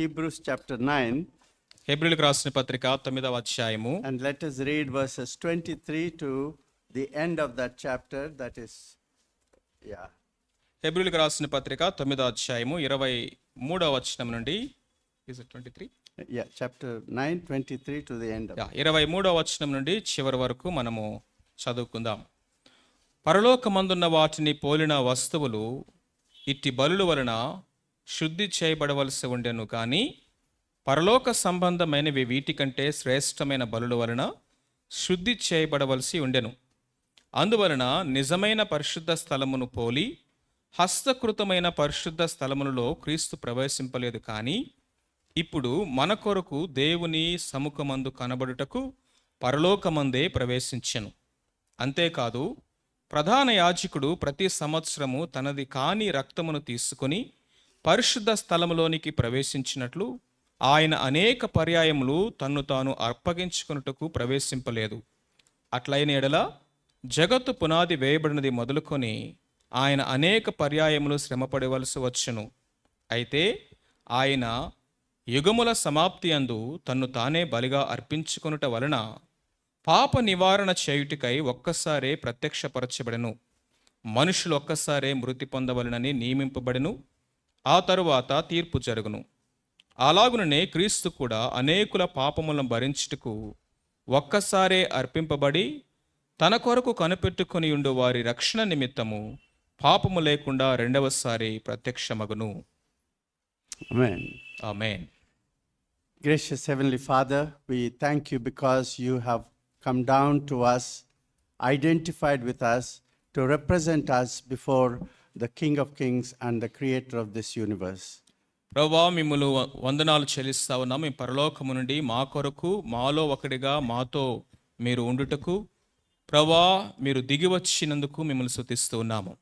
Hebrews chapter 9. హెబ్రీయులకు రాసిన పత్రిక 9వ అధ్యాయము. And let us read verses 23 to the end of that chapter. That is, హెబ్రీయులకు రాసిన పత్రిక 9వ అధ్యాయము 23వ వచనం నుండి, is it 23? chapter 9, 23 to the end of 23వ వచనం నుండి చివరి వరకు మనము చదువుకుందాం. పరలోకమందున్న వాటిని పోలిన వస్తువులు ఇట్టి బలుల వలన శుద్ధి చేయబడవలసి ఉండెను, కానీ పరలోక సంబంధమైనవి వీటికంటే శ్రేష్టమైన బలుల వలన శుద్ధి చేయబడవలసి ఉండెను. అందువలన నిజమైన పరిశుద్ధ స్థలమును పోలి హస్తకృతమైన పరిశుద్ధ స్థలములలో క్రీస్తు ప్రవేశింపలేదు, కానీ ఇప్పుడు మన కొరకు దేవుని సముఖమందు కనబడుటకు పరలోకమందే ప్రవేశించెను. అంతేకాదు, ప్రధాన యాజకుడు ప్రతి సంవత్సరము తనది కాని రక్తమును తీసుకుని పరిశుద్ధ స్థలములోనికి ప్రవేశించినట్లు ఆయన అనేక పర్యాయములు తన్ను తాను అప్పగించుకొనుటకు ప్రవేశింపలేదు. అట్లైన ఎడల జగత్తు పునాది వేయబడినది మొదలుకొని ఆయన అనేక పర్యాయములు శ్రమపడవలసి వచ్చును. అయితే ఆయన యుగముల సమాప్తి అందు తన్ను తానే బలిగా అర్పించుకొనుట వలన పాప నివారణ చేయుటికై ఒక్కసారే ప్రత్యక్షపరచబడెను. మనుషులు ఒక్కసారే మృతి పొందవలనని నియమింపబడెను, ఆ తరువాత తీర్పు జరుగును. అలాగుననే క్రీస్తు కూడా అనేకుల పాపములను భరించుటకు ఒక్కసారే అర్పింపబడి తన కొరకు కనిపెట్టుకుని ఉండు వారి రక్షణ నిమిత్తము పాపము లేకుండా రెండవసారి ప్రత్యక్షమగును. Amen. Amen. Gracious Heavenly Father, we thank you because you have come down to us, identified with us, to represent us before the King of Kings and the Creator of this universe. ప్రభువా, మిమ్ములు వందనాలు చెల్లిస్తా ఉన్నాం. మీ పరలోకము నుండి మా కొరకు మాలో ఒకడిగా మాతో మీరు ఉండుటకు ప్రభువా మీరు దిగి వచ్చినందుకు మిమ్మల్ని స్తుతిస్తూ ఉన్నాము.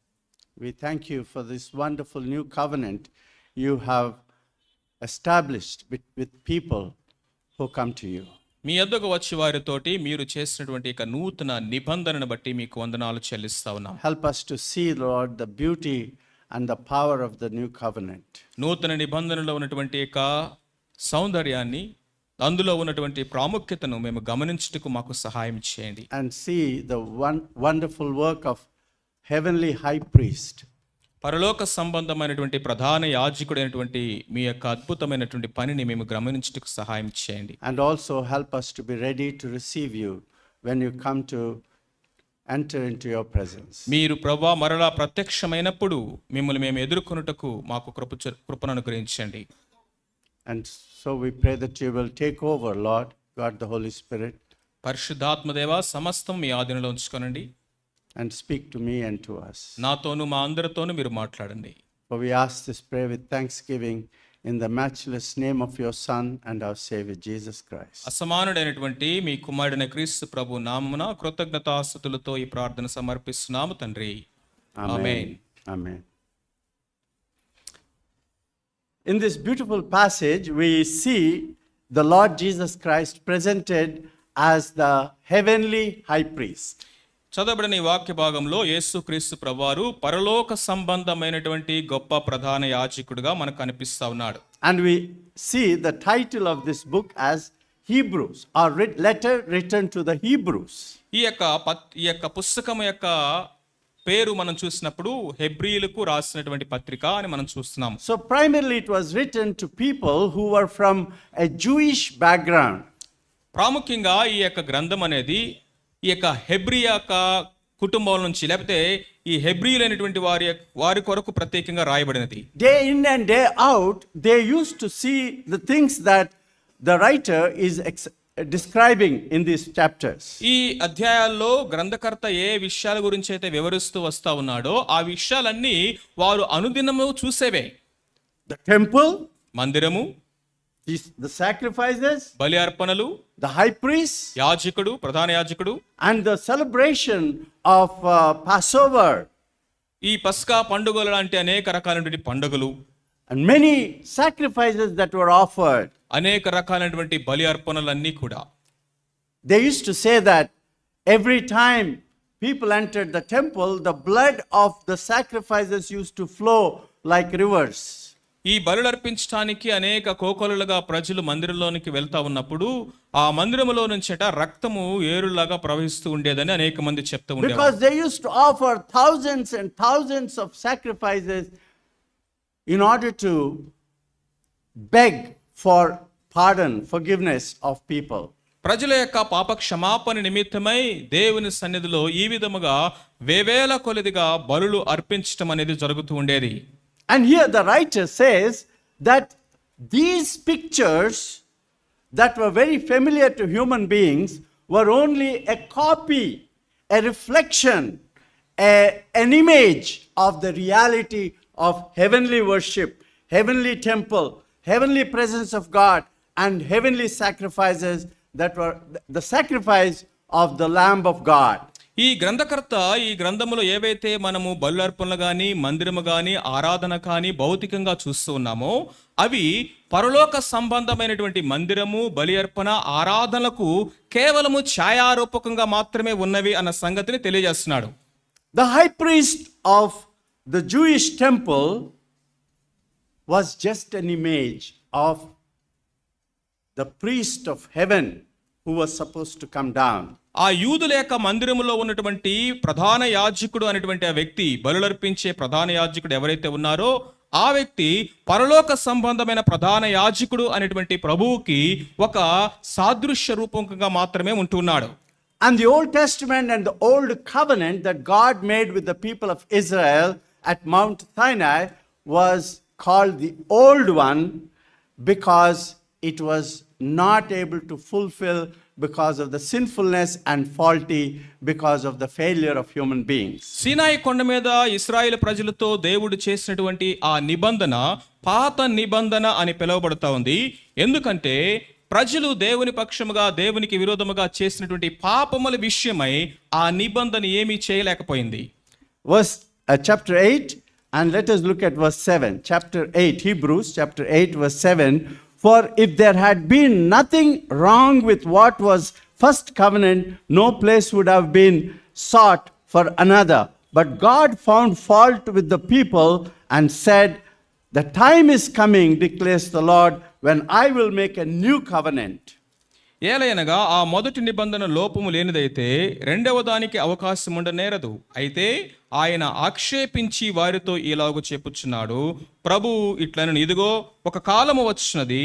We thank you for this wonderful new covenant you have established with people who come to you. మీ యొద్దకు వచ్చి వారితోటి మీరు చేసినటువంటి ఇక నూతన నిబంధనను బట్టి మీకు వందనాలు చెల్లిస్తా ఉన్నాం. Help us to see, Lord, the beauty and the power of the new covenant. నూతన నిబంధనలో ఉన్నటువంటి ఇక సౌందర్యాన్ని, అందులో ఉన్నటువంటి ప్రాముఖ్యతను మేము గమనించుటకు మాకు సహాయం చేయండి. And see the wonderful work of heavenly high priest. పరలోక సంబంధమైనటువంటి ప్రధాన యాజకుడైనటువంటి మీ యొక్క అద్భుతమైనటువంటి పనిని మేము గమనించుటకు సహాయం చేయండి. And also help us to be ready to receive you when you come to enter into your presence. మీరు ప్రభువా మరలా ప్రత్యక్షమైనప్పుడు మిమ్మల్ని మేము ఎదుర్కొనుటకు మాకు కృపను అనుగ్రహించండి. And so we pray that you will take over, Lord God the Holy Spirit, పరిశుద్ధాత్మదేవ సమస్తం మీ ఆధీనంలో ఉంచుకోనండి. and speak to me and to us. నాతోను మా అందరితోనూ మీరు మాట్లాడండి. For we ask this prayer with thanksgiving in the matchless name of your Son and our Savior Jesus Christ. అసమానుడైనటువంటి మీ కుమారుడైన క్రీస్తు ప్రభు నామమున కృతజ్ఞతాస్తుతులతో ఈ ప్రార్థన సమర్పిస్తున్నాము తండ్రి. ఆమేన్. Amen. In this beautiful passage we see the Lord Jesus Christ presented as the heavenly high priest. చదవబడిన ఈ వాక్య భాగంలో యేసుక్రీస్తు ప్రభువారు పరలోక సంబంధమైనటువంటి గొప్ప ప్రధాన యాజకుడిగా మనకు కనిపిస్తా ఉన్నాడు. And we see the title of this book as Hebrews, or letter written to the Hebrews. ఈ యొక్క పుస్తకం యొక్క పేరు మనం చూసినప్పుడు హెబ్రీయులకు రాసినటువంటి పత్రిక అని మనం చూస్తున్నాం. So primarily it was written to people who were from a Jewish background. ప్రాముఖ్యంగా ఈ యొక్క గ్రంథం అనేది ఈ యొక్క హెబ్రీ యొక్క కుటుంబం నుంచి, లేకపోతే ఈ హెబ్రీయులైనటువంటి వారి కొరకు ప్రత్యేకంగా రాయబడినది. Day in and day out they used to see the things that the writer is describing in these chapters. ఈ అధ్యాయాల్లో గ్రంథకర్త ఏ విషయాల గురించి అయితే వివరిస్తూ వస్తా ఉన్నాడో ఆ విషయాలన్నీ వారు అనుదినము చూసేవే. The temple, మందిరము, the sacrifices, బలి అర్పణలు, the high priest, యాజకుడు, ప్రధాన యాజకుడు, and the celebration of Passover, ఈ పస్కా పండుగలు లాంటి అనేక రకాలైనటువంటి పండుగలు, and many sacrifices that were offered. అనేక రకాలైనటువంటి బలి అర్పణలన్నీ కూడా. They used to say that every time people entered the temple, the blood of the sacrifices used to flow like rivers. ఈ బలులు అర్పించడానికి అనేక కోకొలలుగా ప్రజలు మందిరంలోనికి వెళ్తా ఉన్నప్పుడు ఆ మందిరములో నుంచట రక్తము ఏరులాగా ప్రవహిస్తూ ఉండేదని అనేక మంది చెప్తూ ఉండేవారు. Because they used to offer thousands and thousands of sacrifices in order to beg for pardon, forgiveness of people. ప్రజల యొక్క పాప క్షమాపణ నిమిత్తమై దేవుని సన్నిధిలో ఈ విధముగా వేవేల కొలదిగా బలులు అర్పించటం అనేది జరుగుతూ ఉండేది. And here the writer says that these pictures that were very familiar to human beings were only a copy, a reflection, an image of the reality of heavenly worship, heavenly temple, heavenly presence of God, and heavenly sacrifices that were the sacrifice of the Lamb of God. ఈ గ్రంథకర్త ఈ గ్రంథములో ఏవైతే మనము బలులర్పణలు కానీ మందిరము కానీ ఆరాధన కానీ భౌతికంగా చూస్తూ ఉన్నామో అవి పరలోక సంబంధమైనటువంటి మందిరము బలి అర్పణ ఆరాధనలకు కేవలము ఛాయారూపకంగా మాత్రమే ఉన్నవి అన్న సంగతిని తెలియజేస్తున్నాడు. The high priest of the Jewish temple was just an image of the priest of heaven who was supposed to come down. ఆ యూదుల యొక్క మందిరములో ఉన్నటువంటి ప్రధాన యాజకుడు అనేటువంటి ఆ వ్యక్తి బలులర్పించే ప్రధాన యాజకుడు ఎవరైతే ఉన్నారో ఆ వ్యక్తి పరలోక సంబంధమైన ప్రధాన యాజకుడు అనేటువంటి ప్రభువుకి ఒక సాదృశ్య రూపంగా మాత్రమే ఉంటున్నాడు. And the Old Testament and the Old Covenant that God made with the people of Israel at Mount Sinai was called the Old One because it was not able to fulfill because of the sinfulness and faulty because of the failure of human beings. సీనాయి కొండ మీద ఇశ్రాయేలు ప్రజలతో దేవుడు చేసినటువంటి ఆ నిబంధన పాత నిబంధన అని పిలువబడుతా ఉంది. ఎందుకంటే ప్రజలు దేవుని పక్షముగా దేవునికి విరోధముగా చేసినటువంటి పాపముల విషయమై ఆ నిబంధన ఏమీ చేయలేకపోయింది. Chapter 8, and let us look at verse 7. Chapter 8, Hebrews chapter 8 verse 7. For if there had been nothing wrong with what was first covenant, no place would have been sought for another. But God found fault with the people and said, the time is coming, declares the Lord, when I will make a new covenant. ఏలయనగా ఆ మొదటి నిబంధన లోపము లేనిదైతే రెండవ దానికి అవకాశం ఉండనేరదు. అయితే ఆయన ఆక్షేపించి వారితో ఇలాగూ చెప్పుచున్నాడు, ప్రభు ఇట్లను ఇదిగో ఒక కాలము వచ్చినది,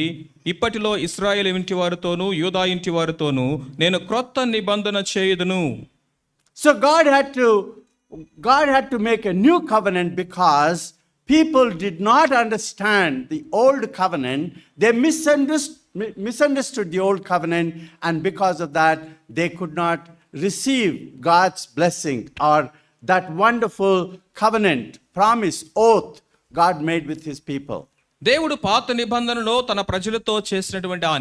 ఇప్పటిలో ఇశ్రాయేలు ఇంటి వారితోనూ యూదా ఇంటి వారితోనూ నేను క్రొత్త నిబంధన చేయుదును. So God had to make a new covenant because people did not understand the old covenant. They misunderstood the old covenant, and because of that they could not receive God's blessing or that wonderful covenant, promise, oath God made with his people. దేవుడు పాత నిబంధనలో తన ప్రజలతో చేసినటువంటి ఆ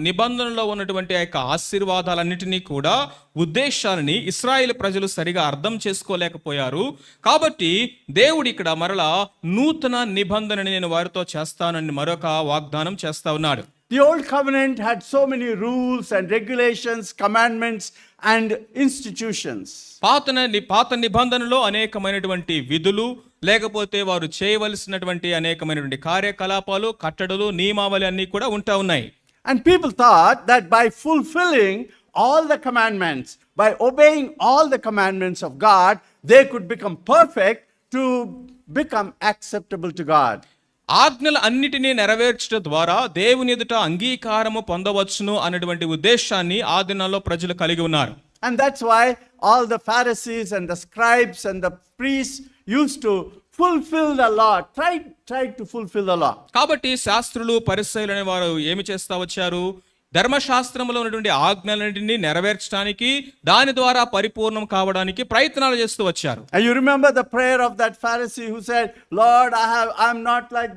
నిబంధనలో ఉన్నటువంటి ఆ యొక్క ఆశీర్వాదాలన్నిటినీ కూడా ఉద్దేశాలని ఇశ్రాయేలు ప్రజలు సరిగా అర్థం చేసుకోలేకపోయారు. కాబట్టి దేవుడు ఇక్కడ మరలా నూతన నిబంధనని నేను వారితో చేస్తానని మరొక వాగ్దానం చేస్తా ఉన్నాడు. The old covenant had so many rules and regulations, commandments and institutions. పాత నిబంధనలో అనేకమైనటువంటి విధులు లేకపోతే వారు చేయవలసినటువంటి అనేకమైనటువంటి కార్యకలాపాలు కట్టడలు నియమావళి అన్నీ కూడా ఉంటా ఉన్నాయి. And people thought that by fulfilling all the commandments, by obeying all the commandments of God, they could become perfect to become acceptable to God. ఆజ్ఞల అన్నిటినీ నెరవేర్చడం ద్వారా దేవుని ఎదుట అంగీకారము పొందవచ్చును అనేటువంటి ఉద్దేశాన్ని ఆ దినాల్లో ప్రజలు కలిగి ఉన్నారు. And that's why all the Pharisees and the scribes and the priests used to fulfill the law, tried to fulfill the law. కాబట్టి శాస్త్రులు పరిసయ్యులు అనే వారు ఏమి చేస్తా వచ్చారు? ధర్మశాస్త్రంలో ఉన్నటువంటి ఆజ్ఞలన్నింటినీ నెరవేర్చడానికి దాని ద్వారా పరిపూర్ణం కావడానికి ప్రయత్నాలు చేస్తూ వచ్చారు. And you remember the prayer of that Pharisee who said, Lord, I'm not like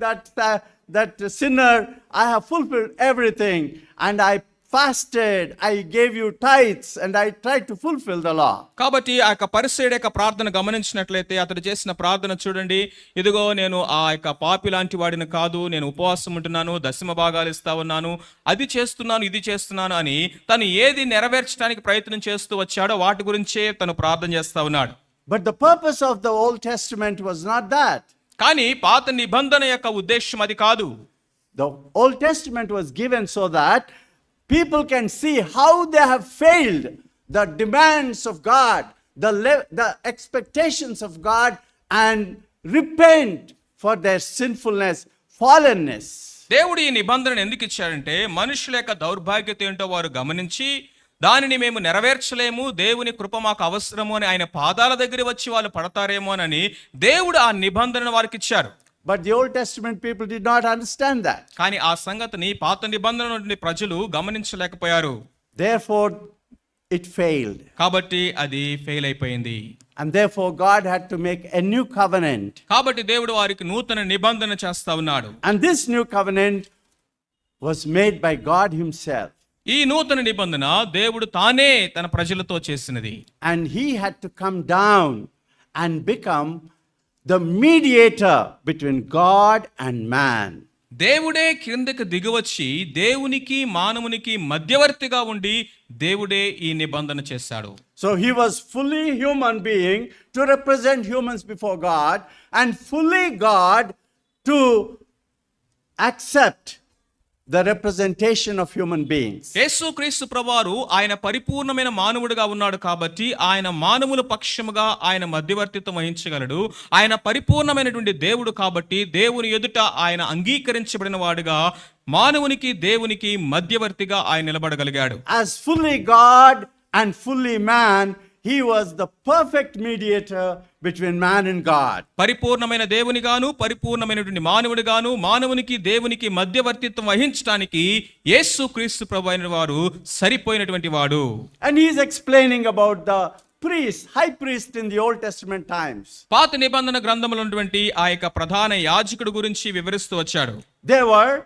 that sinner. I have fulfilled everything, and I fasted, I gave you tithes, and I tried to fulfill the law. కాబట్టి ఆ యొక్క పరిసయ్యుడి యొక్క ప్రార్థన గమనించినట్లయితే అతడు చేసిన ప్రార్థన చూడండి, ఇదిగో నేను ఆ యొక్క పాపి లాంటి వాడిని కాదు, నేను ఉపవాసం ఉంటున్నాను, దశమ భాగాలు ఇస్తా ఉన్నాను, అది చేస్తున్నాను ఇది చేస్తున్నాను అని తను ఏది నెరవేర్చడానికి ప్రయత్నం చేస్తూ వచ్చాడో వాటి గురించే తను ప్రార్థన చేస్తా ఉన్నాడు. But the purpose of the Old Testament was not that. కానీ పాత నిబంధన యొక్క ఉద్దేశం అది కాదు. The Old Testament was given so that people can see how they have failed the demands of God, the expectations of God, and repent for their sinfulness, fallenness. దేవుడు ఈ నిబంధనను ఎందుకు ఇచ్చాడంటే మనుషుల యొక్క దౌర్భాగ్యత ఏంటో వారు గమనించి దానిని మేము నెరవేర్చలేము, దేవుని కృప మాకు అవసరము అని ఆయన పాదాల దగ్గర వచ్చి వాళ్ళు పడతారేమోనని దేవుడు ఆ నిబంధనను వారికి ఇచ్చారు. But the Old Testament people did not understand that. కానీ ఆ సంగతిని పాత నిబంధన నుండి ప్రజలు గమనించలేకపోయారు. Therefore, it failed. కాబట్టి అది ఫెయిల్ అయిపోయింది. And therefore, God had to make a new covenant. కాబట్టి దేవుడు వారికి నూతన నిబంధన చేస్తా ఉన్నాడు. And this new covenant was made by God Himself. ఈ నూతన నిబంధన దేవుడు తానే తన ప్రజలతో చేసినది. And He had to come down and become the mediator between God and man. దేవుడే క్రిందకి దిగివచ్చి దేవునికి మానవునికి మధ్యవర్తిగా ఉండి దేవుడే ఈ నిబంధన చేశాడు. So He was fully human being to represent humans before God, and fully God to accept the representation of human beings. యేసుక్రీస్తు ప్రభువారు ఆయన పరిపూర్ణమైన మానవుడిగా ఉన్నాడు కాబట్టి ఆయన మానవుల పక్షముగా ఆయన మధ్యవర్తిత్వం వహించగలడు. ఆయన పరిపూర్ణమైనటువంటి దేవుడు కాబట్టి దేవుని ఎదుట ఆయన అంగీకరించబడిన వాడుగా మానవునికి దేవునికి మధ్యవర్తిగా ఆయన నిలబడగలిగాడు. As fully God and fully man, He was the perfect mediator between man and God. పరిపూర్ణమైన దేవుని గాను పరిపూర్ణమైనటువంటి మానవుడి గాను మానవునికి దేవునికి మధ్యవర్తిత్వం వహించడానికి యేసుక్రీస్తు ప్రభువు అయిన వారు సరిపోయినటువంటి వాడు. And he is explaining about the priest, high priest in the Old Testament times. పాత నిబంధన గ్రంథంలో ఉన్నటువంటి ఆ యొక్క ప్రధాన యాజకుడి గురించి వివరిస్తూ వచ్చాడు. They were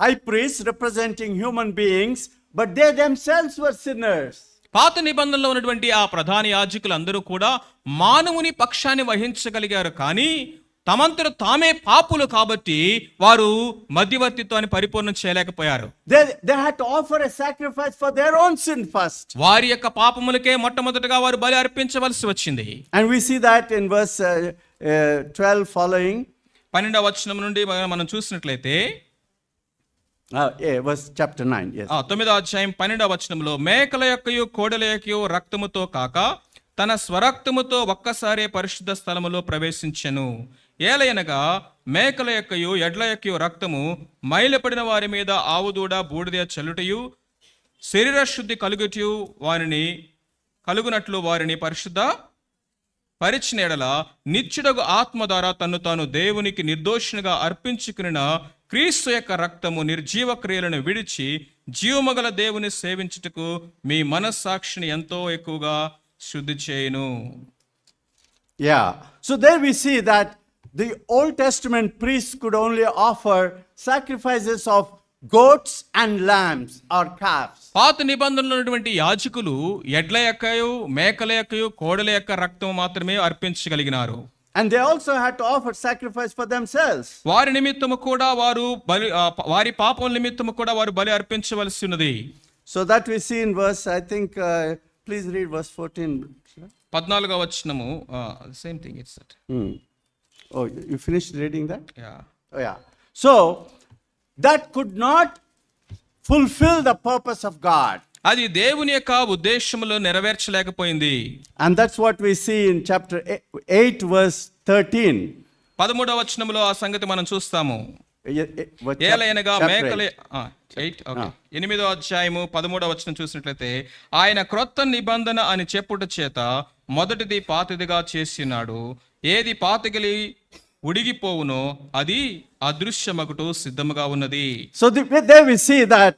high priests representing human beings, but they themselves were sinners. పాత నిబంధనలో ఉన్నటువంటి ఆ ప్రధాన యాజకులు అందరూ కూడా మానవుని పక్షాన్ని వహించగలిగారు, కానీ తమంతట తామే పాపులు కాబట్టి వారు మధ్యవర్తిత్వాన్ని పరిపూర్ణం చేయలేకపోయారు. They had to offer a sacrifice for their own sin first. వారి యొక్క పాపములకే మొట్టమొదటగా వారు బలి అర్పించవలసి వచ్చింది. And we see that in verse 12 following. 12వ వచనం నుండి మనం చూసినట్లయితే Verse chapter 9, yes. 9వ అధ్యాయం 12వ వచనంలో మేకల యొక్కయు కోడెల యొక్కయు రక్తముతో కాక తన స్వరక్తముతో ఒక్కసారే పరిశుద్ధ స్థలములో ప్రవేశించెను. ఏలయనగా మేకల యొక్కయు ఎడ్ల యొక్కయు రక్తము మైలపడిన వారి మీద ఆవుదూడ బూడిద చల్లుటయు శరీర శుద్ధి కలుగుటయు వారిని కలుగునట్లు వారిని పరిశుద్ధ పరిచిన ఎడల నిత్యుడగు ఆత్మ ద్వారా తన్ను తాను దేవునికి నిర్దోషునిగా అర్పించుకున్న క్రీస్తు యొక్క రక్తము నిర్జీవ క్రియలను విడిచి జీవమగల దేవుని సేవించుటకు మీ మనస్సాక్షిని ఎంతో ఎక్కువగా శుద్ధి చేయును. Yeah. So there we see that the Old Testament priests could only offer sacrifices of goats and lambs or calves. పాత నిబంధనలో ఉన్నటువంటి యాజకులు ఎడ్ల యొక్కయు మేకల యొక్కయు కోడెల యొక్క రక్తం మాత్రమే అర్పించగలిగినారు. And they also had to offer sacrifice for themselves. వారి నిమిత్తము కూడా వారు బలి వారి పాపం నిమిత్తము కూడా వారు బలి అర్పించవలసి ఉన్నది. So that we see in verse, I think, please read verse 14. 14వ వచనము same thing it's that. Oh, you finished reading that? Yeah. Oh, yeah. So that could not fulfill the purpose of God. అది దేవుని యొక్క ఉద్దేశములో నెరవేర్చలేకపోయింది. And that's what we see in chapter 8 verse 13. 13వ వచనములో ఆ సంగతి మనం చూస్తాము. Chapter ఏలయనగా 8. మేకలే 8వ అధ్యాయము 13వ వచనం చూసినట్లయితే ఆయన క్రొత్త నిబంధన అని చెప్పుట చేత మొదటిది పాతదిగా చేసినాడు, ఏది పాతగిలి ఉడిగిపోవునో అది అదృశ్యమగుటూ సిద్ధముగా ఉన్నది. So there we see that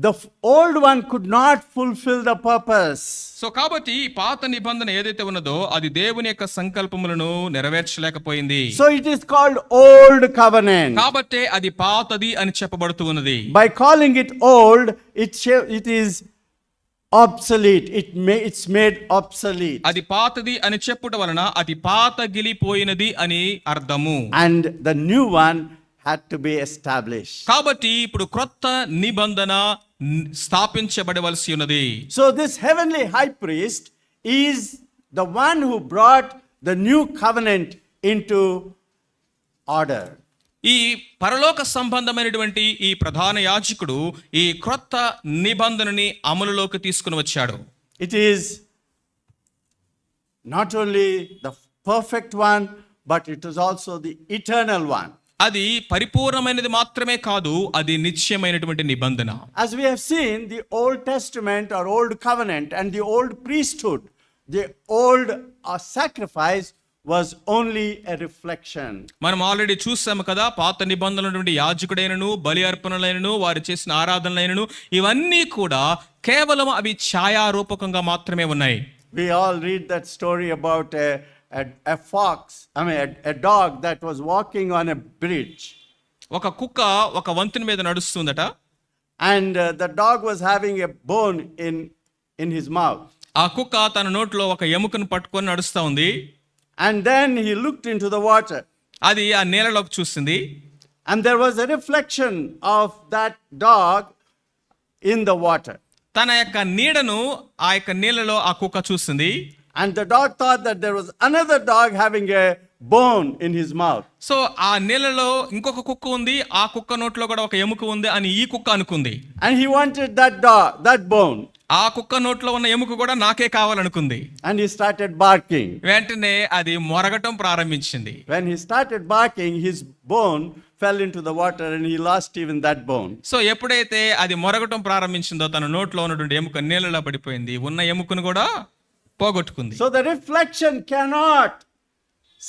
the old one could not fulfill the purpose. So కాబట్టి ఈ పాత నిబంధన ఏదైతే ఉన్నదో అది దేవుని యొక్క సంకల్పములను నెరవేర్చలేకపోయింది. So it is called old covenant. కాబట్టి అది పాతది అని చెప్పబడుతూ ఉన్నది. By calling it old, it is obsolete. It's made obsolete. అది పాతది అని చెప్పుట వలన అది పాతగిలిపోయినది అని అర్థము. And the new one had to be established. కాబట్టి ఇప్పుడు క్రొత్త నిబంధన స్థాపించబడవలసి ఉన్నది. So this heavenly high priest is the one who brought the new covenant into order. ఈ పరలోక సంబంధమైనటువంటి ఈ ప్రధాన యాజకుడు ఈ క్రొత్త నిబంధనని అమలులోకి తీసుకుని వచ్చాడు. It is not only the perfect one, but it is also the eternal one. అది పరిపూర్ణమైనది మాత్రమే కాదు, అది నిత్యమైనటువంటి నిబంధన. As we have seen, the Old Testament or Old Covenant and the Old Priesthood, the old sacrifice was only a reflection. మనం already చూసాము కదా, పాత నిబంధనటువంటి యాజకుడైనను బలి అర్పణలైనను వారు చేసిన ఆరాధనలైనను ఇవన్నీ కూడా కేవలం అవి ఛాయారూపకంగా మాత్రమే ఉన్నాయి. We all read that story about a fox, a dog that was walking on a bridge. ఒక కుక్క ఒక వంతెన మీద నడుస్తుందట. And the dog was having a bone in his mouth. ఆ కుక్క తన నోట్లో ఒక ఎముకను పట్టుకొని నడుస్తా ఉంది. And then he looked into the water. అది ఆ నీళ్ళలోకి చూసింది. And there was a reflection of that dog in the water. తన యొక్క నీడను ఆ యొక్క నీళ్ళలో ఆ కుక్క చూసింది. And the dog thought that there was another dog having a bone in his mouth. So ఆ నీళ్ళలో ఇంకొక కుక్క ఉంది, ఆ కుక్క నోట్లో కూడా ఒక ఎముక ఉంది అని ఈ కుక్క అనుకుంది. And he wanted that bone. ఆ కుక్క నోట్లో ఉన్న ఎముక కూడా నాకే కావాలనుకుంది. And he started barking. వెంటనే అది మొరగటం ప్రారంభించింది. When he started barking, his bone fell into the water and he lost even that bone. So ఎప్పుడైతే అది మొరగటం ప్రారంభించిందో తన నోట్లో ఉన్నటువంటి ఎముక నీళ్ళలో పడిపోయింది, ఉన్న ఎముకను కూడా పోగొట్టుకుంది. So the reflection cannot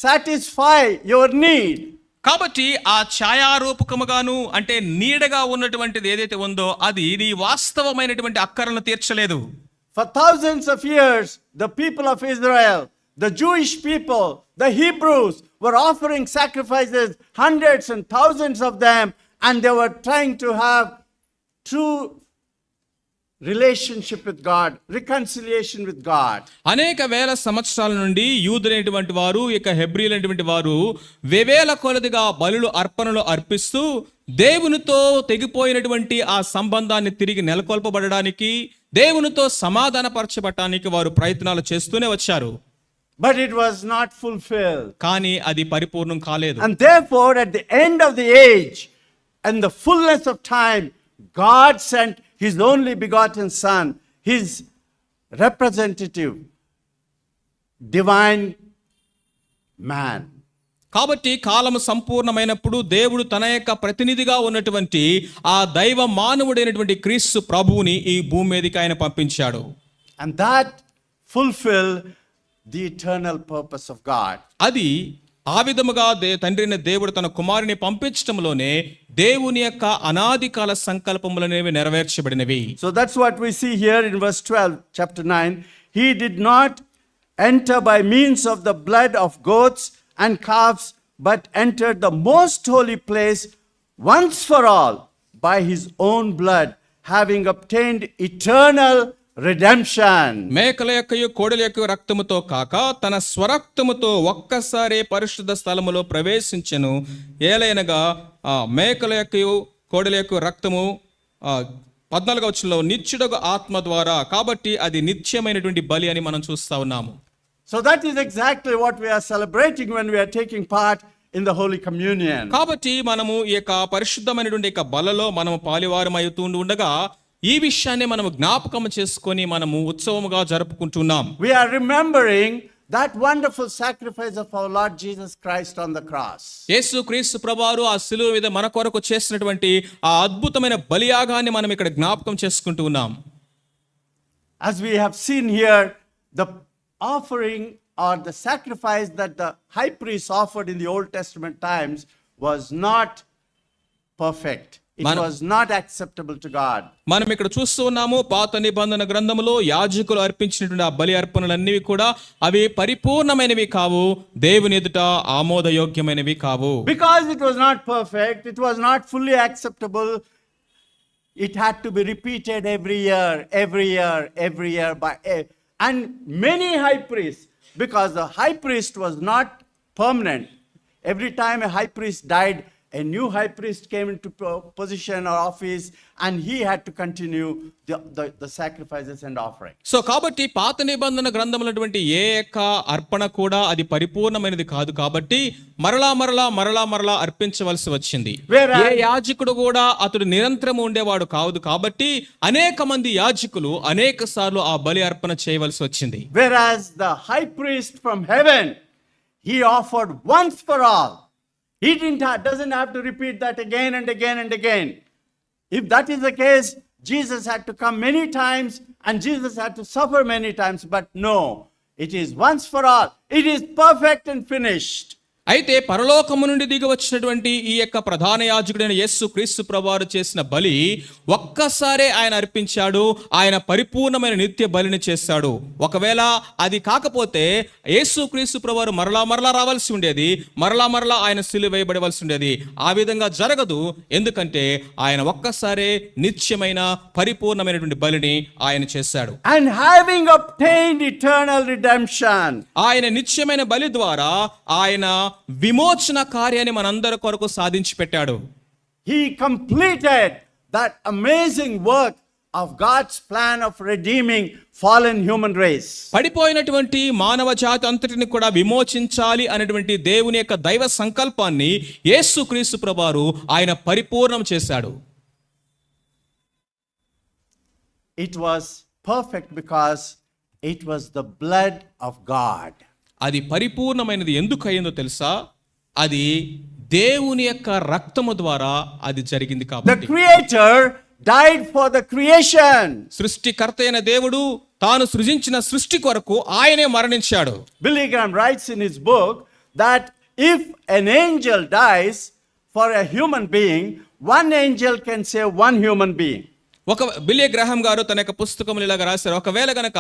satisfy your need. కాబట్టి ఆ ఛాయారూపకముగాను అంటే నీడగా ఉన్నటువంటిది ఏదైతే ఉందో అది నీ వాస్తవమైనటువంటి అక్కరలను తీర్చలేదు. For thousands of years, the people of Israel, the Jewish people, the Hebrews were offering sacrifices, hundreds and thousands of them, and they were trying to have true relationship with God, reconciliation with God. అనేక వేల సంవత్సరాల నుండి యూదులైనటువంటి వారు ఇక హెబ్రీలైనటువంటి వారు వేవేల కొలదిగా బలులు అర్పణలు అర్పిస్తూ దేవునితో తెగిపోయినటువంటి ఆ సంబంధాన్ని తిరిగి నెలకొల్పబడడానికి, దేవునితో సమాధానపరచబడటానికి వారు ప్రయత్నాలు చేస్తూనే వచ్చారు. But it was not fulfilled. కానీ అది పరిపూర్ణం కాలేదు. And therefore, at the end of the age and the fullness of time, God sent His only begotten Son, His representative, divine man. కాబట్టి కాలము సంపూర్ణమైనప్పుడు దేవుడు తన యొక్క ప్రతినిధిగా ఉన్నటువంటి ఆ దైవ మానవుడైనటువంటి క్రీస్తు ప్రభువుని ఈ భూమి మీదకి ఆయన పంపించాడు. And that fulfilled the eternal purpose of God. అది ఆ విధముగా తండ్రిని దేవుడు తన కుమారుని పంపించడంలోనే దేవుని యొక్క అనాది కాల సంకల్పములనేవి నెరవేర్చబడినవి. So that's what we see here in verse 12, chapter 9. He did not enter by means of the blood of goats and calves, but entered the most holy place once for all by his own blood, having obtained eternal redemption. మేకల యొక్కయు కోడెల యొక్క రక్తముతో కాక తన స్వరక్తముతో ఒక్కసారి పరిశుద్ధ స్థలములో ప్రవేశించెను. ఏలైనగా మేకల యొక్కయు కోడెల యొక్క రక్తము 14వ వచనంలో నిత్యుడగు ఆత్మ ద్వారా, కాబట్టి అది నిత్యమైనటువంటి బలి అని మనం చూస్తా ఉన్నాము. So that is exactly what we are celebrating when we are taking part in the Holy Communion. కాబట్టి మనము ఈ యొక్క పరిశుద్ధమైనటువంటి యొక్క బలలో మనము పాలివారం అవుతూ ఉండగా ఈ విషయాన్ని మనము జ్ఞాపకం చేసుకొని మనము ఉత్సవముగా జరుపుకుంటున్నాం. We are remembering that wonderful sacrifice of our Lord Jesus Christ on the cross. యేసు క్రీస్తు ప్రభువారు ఆ శిలువ మీద మన కొరకు చేసినటువంటి ఆ అద్భుతమైన బలియాగాన్ని మనం ఇక్కడ జ్ఞాపకం చేసుకుంటూ ఉన్నాం. As we have seen here, the offering or the sacrifice that the high priest offered in the Old Testament times was not perfect. It was not acceptable to God. మనం ఇక్కడ చూస్తూ ఉన్నాము పాత నిబంధన గ్రంథములో యాజకులు అర్పించినటువంటి ఆ బలి అర్పణలన్నీ కూడా అవి పరిపూర్ణమైనవి కావు, దేవుని ఎదుట ఆమోదయోగ్యమైనవి కావు. Because it was not perfect, it was not fully acceptable. It had to be repeated every year by and many high priests, because the high priest was not permanent. Every time a high priest died, a new high priest came into position or office, and he had to continue the sacrifices and offerings. So కాబట్టి పాత నిబంధన గ్రంథములటువంటి ఏ యొక్క అర్పణ కూడా అది పరిపూర్ణమైనది కాదు కాబట్టి మరలా అర్పించవలసి వచ్చింది. ఏ యాజకుడు కూడా అతడు నిరంతరం ఉండేవాడు కాదు కాబట్టి అనేక మంది యాజకులు అనేక సార్లు ఆ బలి అర్పణ చేయవలసి వచ్చింది. Whereas the high priest from heaven, he offered once for all. He doesn't have to repeat that again and again and again. If that is the case, Jesus had to come many times and Jesus had to suffer many times. But no, it is once for all. It is perfect and finished. అయితే పరలోకము నుండి దిగి వచ్చినటువంటి ఈ యొక్క ప్రధాన యాజకుడైన యేసు క్రీస్తు ప్రభువారు చేసిన బలి ఒక్కసారే ఆయన అర్పించాడు. ఆయన పరిపూర్ణమైన నిత్య బలిని చేశాడు. ఒకవేళ అది కాకపోతే యేసు క్రీస్తు ప్రభువారు మరలా రావాల్సి ఉండేది, మరలా ఆయన సిలువ వేయబడవలసి ఉండేది. ఆ విధంగా జరగదు. ఎందుకంటే ఆయన ఒక్కసారే నిత్యమైన పరిపూర్ణమైనటువంటి బలిని ఆయన చేశాడు. And having obtained eternal redemption, ఆయన నిత్యమైన బలి ద్వారా ఆయన విమోచన కార్యాన్ని మనందరి కొరకు సాధించి పెట్టాడు. he completed that amazing work of God's plan of redeeming fallen human race. పడిపోయినటువంటి మానవ జాతి అంతటిని కూడా విమోచించాలి అనేటువంటి దేవుని యొక్క దైవ సంకల్పాన్ని యేసుక్రీస్తు ప్రభువారు ఆయన పరిపూర్ణం చేశాడు. It was perfect because it was the blood of God. అది పరిపూర్ణమైనది ఎందుకు అయిందో తెలుసా? అది దేవుని యొక్క రక్తము ద్వారా అది జరిగింది The కాబట్టి. Creator died for the creation. సృష్టికర్త అయిన దేవుడు తాను సృజించిన సృష్టి కొరకు ఆయనే మరణించాడు. Billy Graham writes in his book that if an angel dies for a human being, one angel can save one human being. ఒక బిలియ గ్రహాం గారు తన యొక్క పుస్తకంలో ఇలాగ రాశారు, ఒకవేళ గనక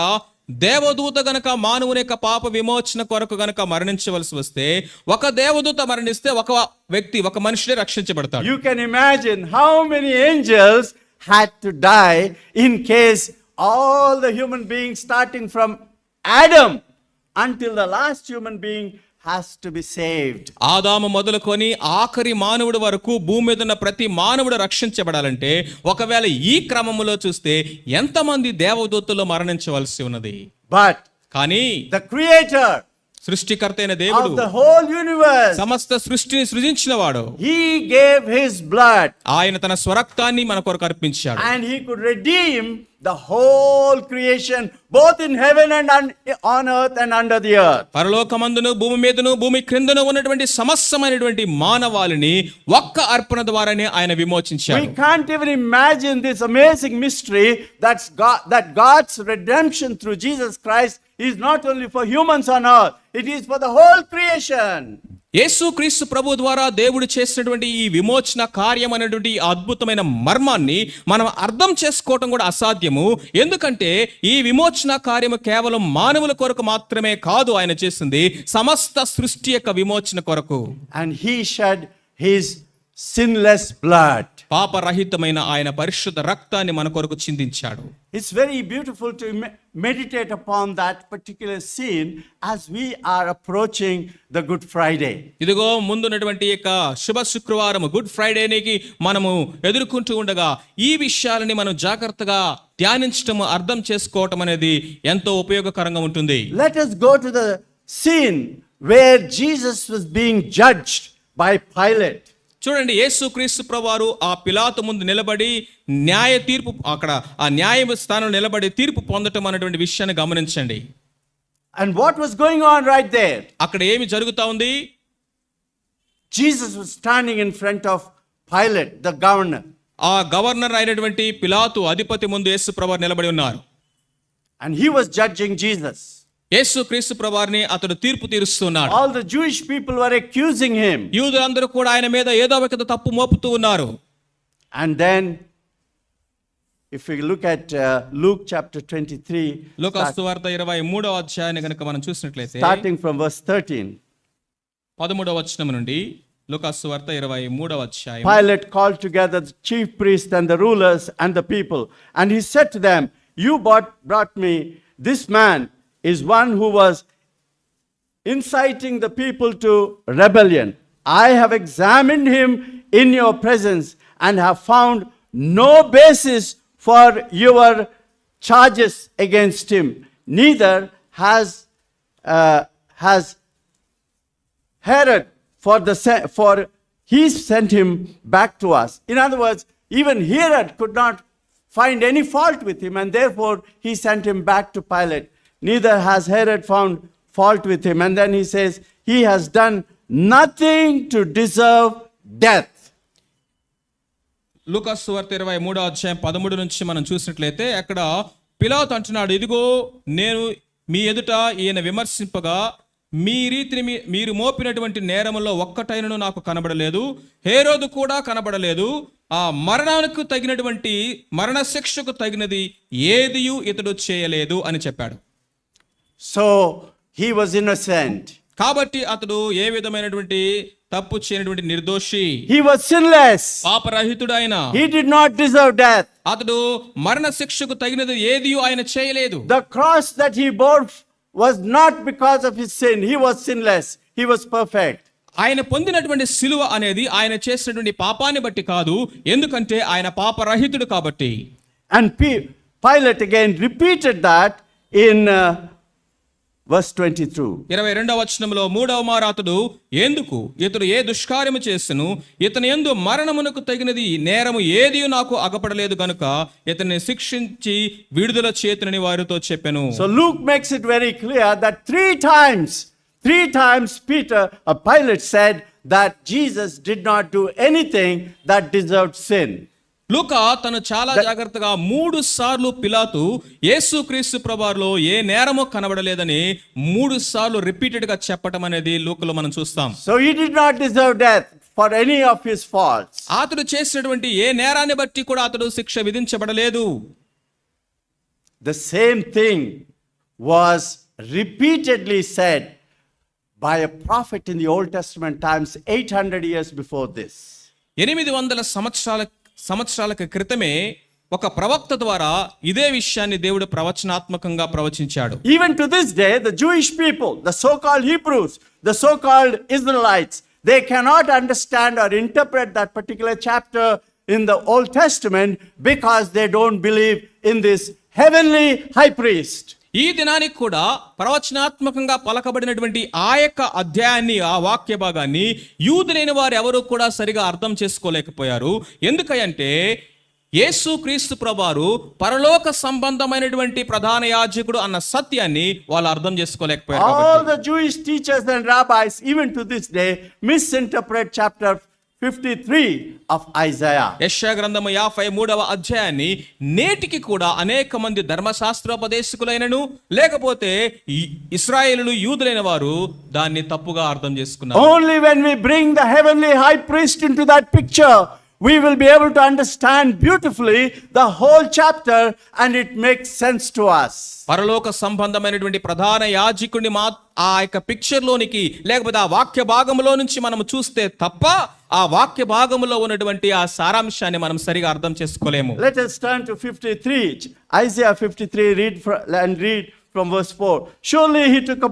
దేవదూత గనక మానవుని యొక్క పాప విమోచన కొరకు గనక మరణించవలసి వస్తే, ఒక దేవదూత మరణిస్తే ఒక మనుషుడే రక్షించబడతాడు. You can imagine how many angels had to die in case all the human beings starting from Adam until the last human being has to be saved. ఆదాము మొదలుకొని ఆఖరి మానవుడి వరకు భూమి మీద ఉన్న ప్రతి మానవుడు రక్షించబడాలంటే ఒకవేళ ఈ క్రమములో చూస్తే ఎంతమంది దేవదూతలు మరణించవలసి ఉన్నది. But కానీ the Creator సృష్టికర్త అయిన దేవుడు of the whole universe, సమస్త సృష్టిని సృజించిన వాడు, he gave his blood ఆయన తన స్వరక్తాన్ని మన కొరకు అర్పించాడు. and he could redeem the whole creation both in heaven and on earth and under the earth. పరలోకమందును భూమి మీదను భూమి క్రిందను ఉన్నటువంటి సమస్తమైనటువంటి మానవాళిని ఒక్క అర్పణ ద్వారానే ఆయన విమోచించాడు. We can't even imagine this amazing mystery that God's redemption through Jesus Christ is not only for humans on earth, it is for the whole creation. యేసుక్రీస్తు ప్రభు ద్వారా దేవుడు చేసినటువంటి ఈ విమోచన కార్యం అనేటువంటి అద్భుతమైన మర్మాన్ని మనం అర్థం చేసుకోవటం కూడా అసాధ్యము. ఎందుకంటే ఈ విమోచన కార్యము కేవలం మానవుల కొరకు మాత్రమే కాదు ఆయన చేసింది, సమస్త సృష్టి యొక్క విమోచన కొరకు. And he shed his sinless blood. పాపరహితమైన ఆయన పరిశుద్ధ రక్తాన్ని మన కొరకు చిందించాడు. It's very beautiful to meditate upon that particular scene as we are approaching the Good Friday. ఇదిగో ముందున్నటువంటి యొక్క శుభ శుక్రవారం గుడ్ ఫ్రైడేకి మనము ఎదుర్కొంటూ ఉండగా ఈ విషయాలని మనం జాగ్రత్తగా ధ్యానించటం, అర్థం చేసుకోవటం అనేది ఎంతో ఉపయోగకరంగా ఉంటుంది. Let us go to the scene where Jesus was being judged by Pilate. చూడండి, యేసుక్రీస్తు ప్రభువారు ఆ పిలాతు ముందు నిలబడి న్యాయ తీర్పు, అక్కడ ఆ న్యాయ స్థానంలో నిలబడి తీర్పు పొందటం అనేటువంటి విషయాన్ని గమనించండి. And what was going on right there? అక్కడ ఏమి జరుగుతా ఉంది? Jesus was standing in front of Pilate, the governor. ఆ గవర్నర్ అయినటువంటి పిలాతు అధిపతి ముందు యేసు ప్రభువారు నిలబడి ఉన్నారు. And he was judging Jesus. యేసుక్రీస్తు ప్రభువారిని అతడు తీర్పు తీరుస్తున్నాడు. All the Jewish people were accusing him. యూదులందరూ కూడా ఆయన మీద ఏదో ఒక తప్పు మోపుతూ ఉన్నారు. And then if we look at Luke chapter 23, లూకా సువార్త 23వ అధ్యాయాన్ని గనుక మనం చూసినట్లయితే starting from verse 13. 13వ వచనం నుండి లూకా సువార్త 23వ అధ్యాయం. Pilate called together the chief priests and the rulers and the people, and he said to them, "You brought me this man is one who was inciting the people to rebellion." I have examined him in your presence and have found no basis for your charges against him. Neither has Herod, for he sent him back to us. In other words, even Herod could not find any fault with him, and therefore he sent him back to Pilate. Neither has Herod found fault with him. And then he says, he has done nothing to deserve death. లూకాసు సువార్త 23వ అధ్యాయం 13 నుంచి మనం చూసినట్లయితే అక్కడ పిలాతు అంటున్నాడు, ఇదిగో నేను మీ ఎదుట ఈయన విమర్శింపగా మీ రీతిని మీరు మోపినటువంటి నేరములో ఒక్కటైనను నాకు కనబడలేదు, హేరోదు కూడా కనబడలేదు. ఆ మరణానికి తగినటువంటి మరణ శిక్షకు తగినది ఏదియు ఇతడు చేయలేదు అని చెప్పాడు. So he was innocent. కాబట్టి అతడు ఏ విధమైనటువంటి తప్పు చేయనటువంటి నిర్దోషి. He was sinless. పాపరహితుడైన. He did not deserve death. అతడు మరణ శిక్షకు తగినది ఏదియు ఆయన చేయలేదు. The cross that he bore was not because of his sin. He was sinless. He was perfect. ఆయన పొందినటువంటి సిలువ అనేది ఆయన చేసినటువంటి పాపాన్ని బట్టి కాదు, ఎందుకంటే ఆయన పాపరహితుడు కాబట్టి. And Pilate again repeated that in verse 22. 22వ వచనంలో 3వ మారు అతడు ఎందుకు ఇతడు ఏ దుష్కార్యము చేసెను, ఇతని యందు మరణమునకు తగినది నేరము ఏది నాకు అగపడలేదు గనుక ఇతన్ని శిక్షించి విడుదల చేతునని వారితో చెప్పెను. So Luke makes it very clear that three times Pilate said that Jesus did not do anything that deserved sin. లూకా తను చాలా జాగ్రత్తగా 3 సార్లు పిలాతు యేసుక్రీస్తు ప్రభువులో ఏ నేరమో కనబడలేదని 3 సార్లు రిపీటెడ్ గా చెప్పడం అనేది లూకాలో మనం చూస్తాం. So he did not deserve death for any of his faults. అతడు చేసినటువంటి ఏ నేరాన్ని బట్టి కూడా అతడు శిక్ష విధించబడలేదు. The same thing was repeatedly said by a prophet in the Old Testament times 800 years before this. 800 సంవత్సరాలకు క్రితమే ఒక ప్రవక్త ద్వారా ఇదే విషయాన్ని దేవుడు ప్రవచనాత్మకంగా ప్రవచించాడు. Even to this day, the Jewish people, the so-called Hebrews, the so-called Israelites, they cannot understand or interpret that particular chapter in the Old Testament because they don't believe in this heavenly high priest. ఈ దినానికి కూడా ప్రవచనాత్మకంగా పలకబడినటువంటి ఆ యొక్క అధ్యాయాన్ని, ఆ వాక్య భాగాన్ని యూదులైన వారు ఎవరు కూడా సరిగా అర్థం చేసుకోలేకపోయారు. ఎందుకంటే యేసుక్రీస్తు ప్రభువారు పరలోక సంబంధమైనటువంటి ప్రధాన యాజకుడు అన్న సత్యాన్ని వాళ్ళు అర్థం చేసుకోలేకపోయారు. All the Jewish teachers and rabbis, even to this day, misinterpret chapter 53 of Isaiah. యెషయా గ్రంథము 53వ అధ్యాయాన్ని నేటికి కూడా అనేక మంది ధర్మశాస్త్రోపదేశకులైనను లేకపోతే ఇశ్రాయేలులు యూదులైన వారు దాన్ని తప్పుగా అర్థం చేసుకున్నారు. Only when we bring the heavenly high priest into that picture, we will be able to understand beautifully the whole chapter and it makes sense to us. పరలోక సంబంధమైనటువంటి ప్రధాన యాజకుడిని ఆ యొక్క పిక్చర్ లోనికి లేకపోతే ఆ వాక్య భాగంలో నుంచి మనం చూస్తే తప్ప ఆ వాక్య భాగంలో ఉన్నటువంటి ఆ సారాంశాన్ని మనం సరిగా అర్థం చేసుకోలేము. Let us turn to 53, Isaiah 53, read from verse 4. Surely he took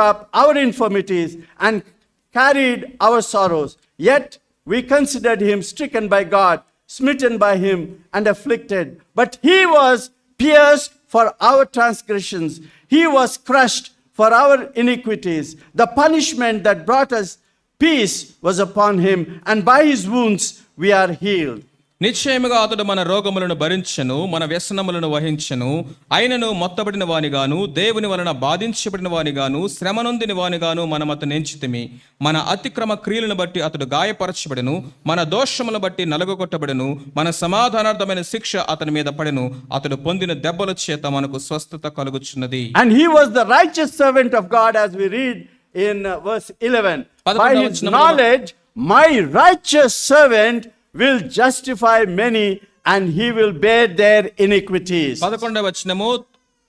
up our infirmities and carried our sorrows, yet we considered him stricken by God, smitten by him and afflicted. But he was pierced for our transgressions. He was crushed for our iniquities. The punishment that brought us peace was upon him, and by his wounds we are healed. నిశ్చయముగా అతడు మన రోగములను భరించెను, మన వ్యసనములను వహించెను. ఆయనను మొత్తబడిన వానిగాను, దేవుని వలన బాధించబడిన వానిగాను, శ్రమనొందిన వానిగాను మనం అతన్ని ఎంచితిమి. మన అతిక్రమ క్రియలను బట్టి అతడు గాయపరచబడెను, మన దోషములను బట్టి నలుగగొట్టబడెను. మన సమాధానార్థమైన శిక్ష అతని మీద పడెను, అతడు పొందిన దెబ్బల చేత మనకు స్వస్థత కలుగుచున్నది. And he was the righteous servant of God, as we read in verse 11. By his knowledge, my righteous servant will justify many and he will bear their iniquities. 11వ వచనము,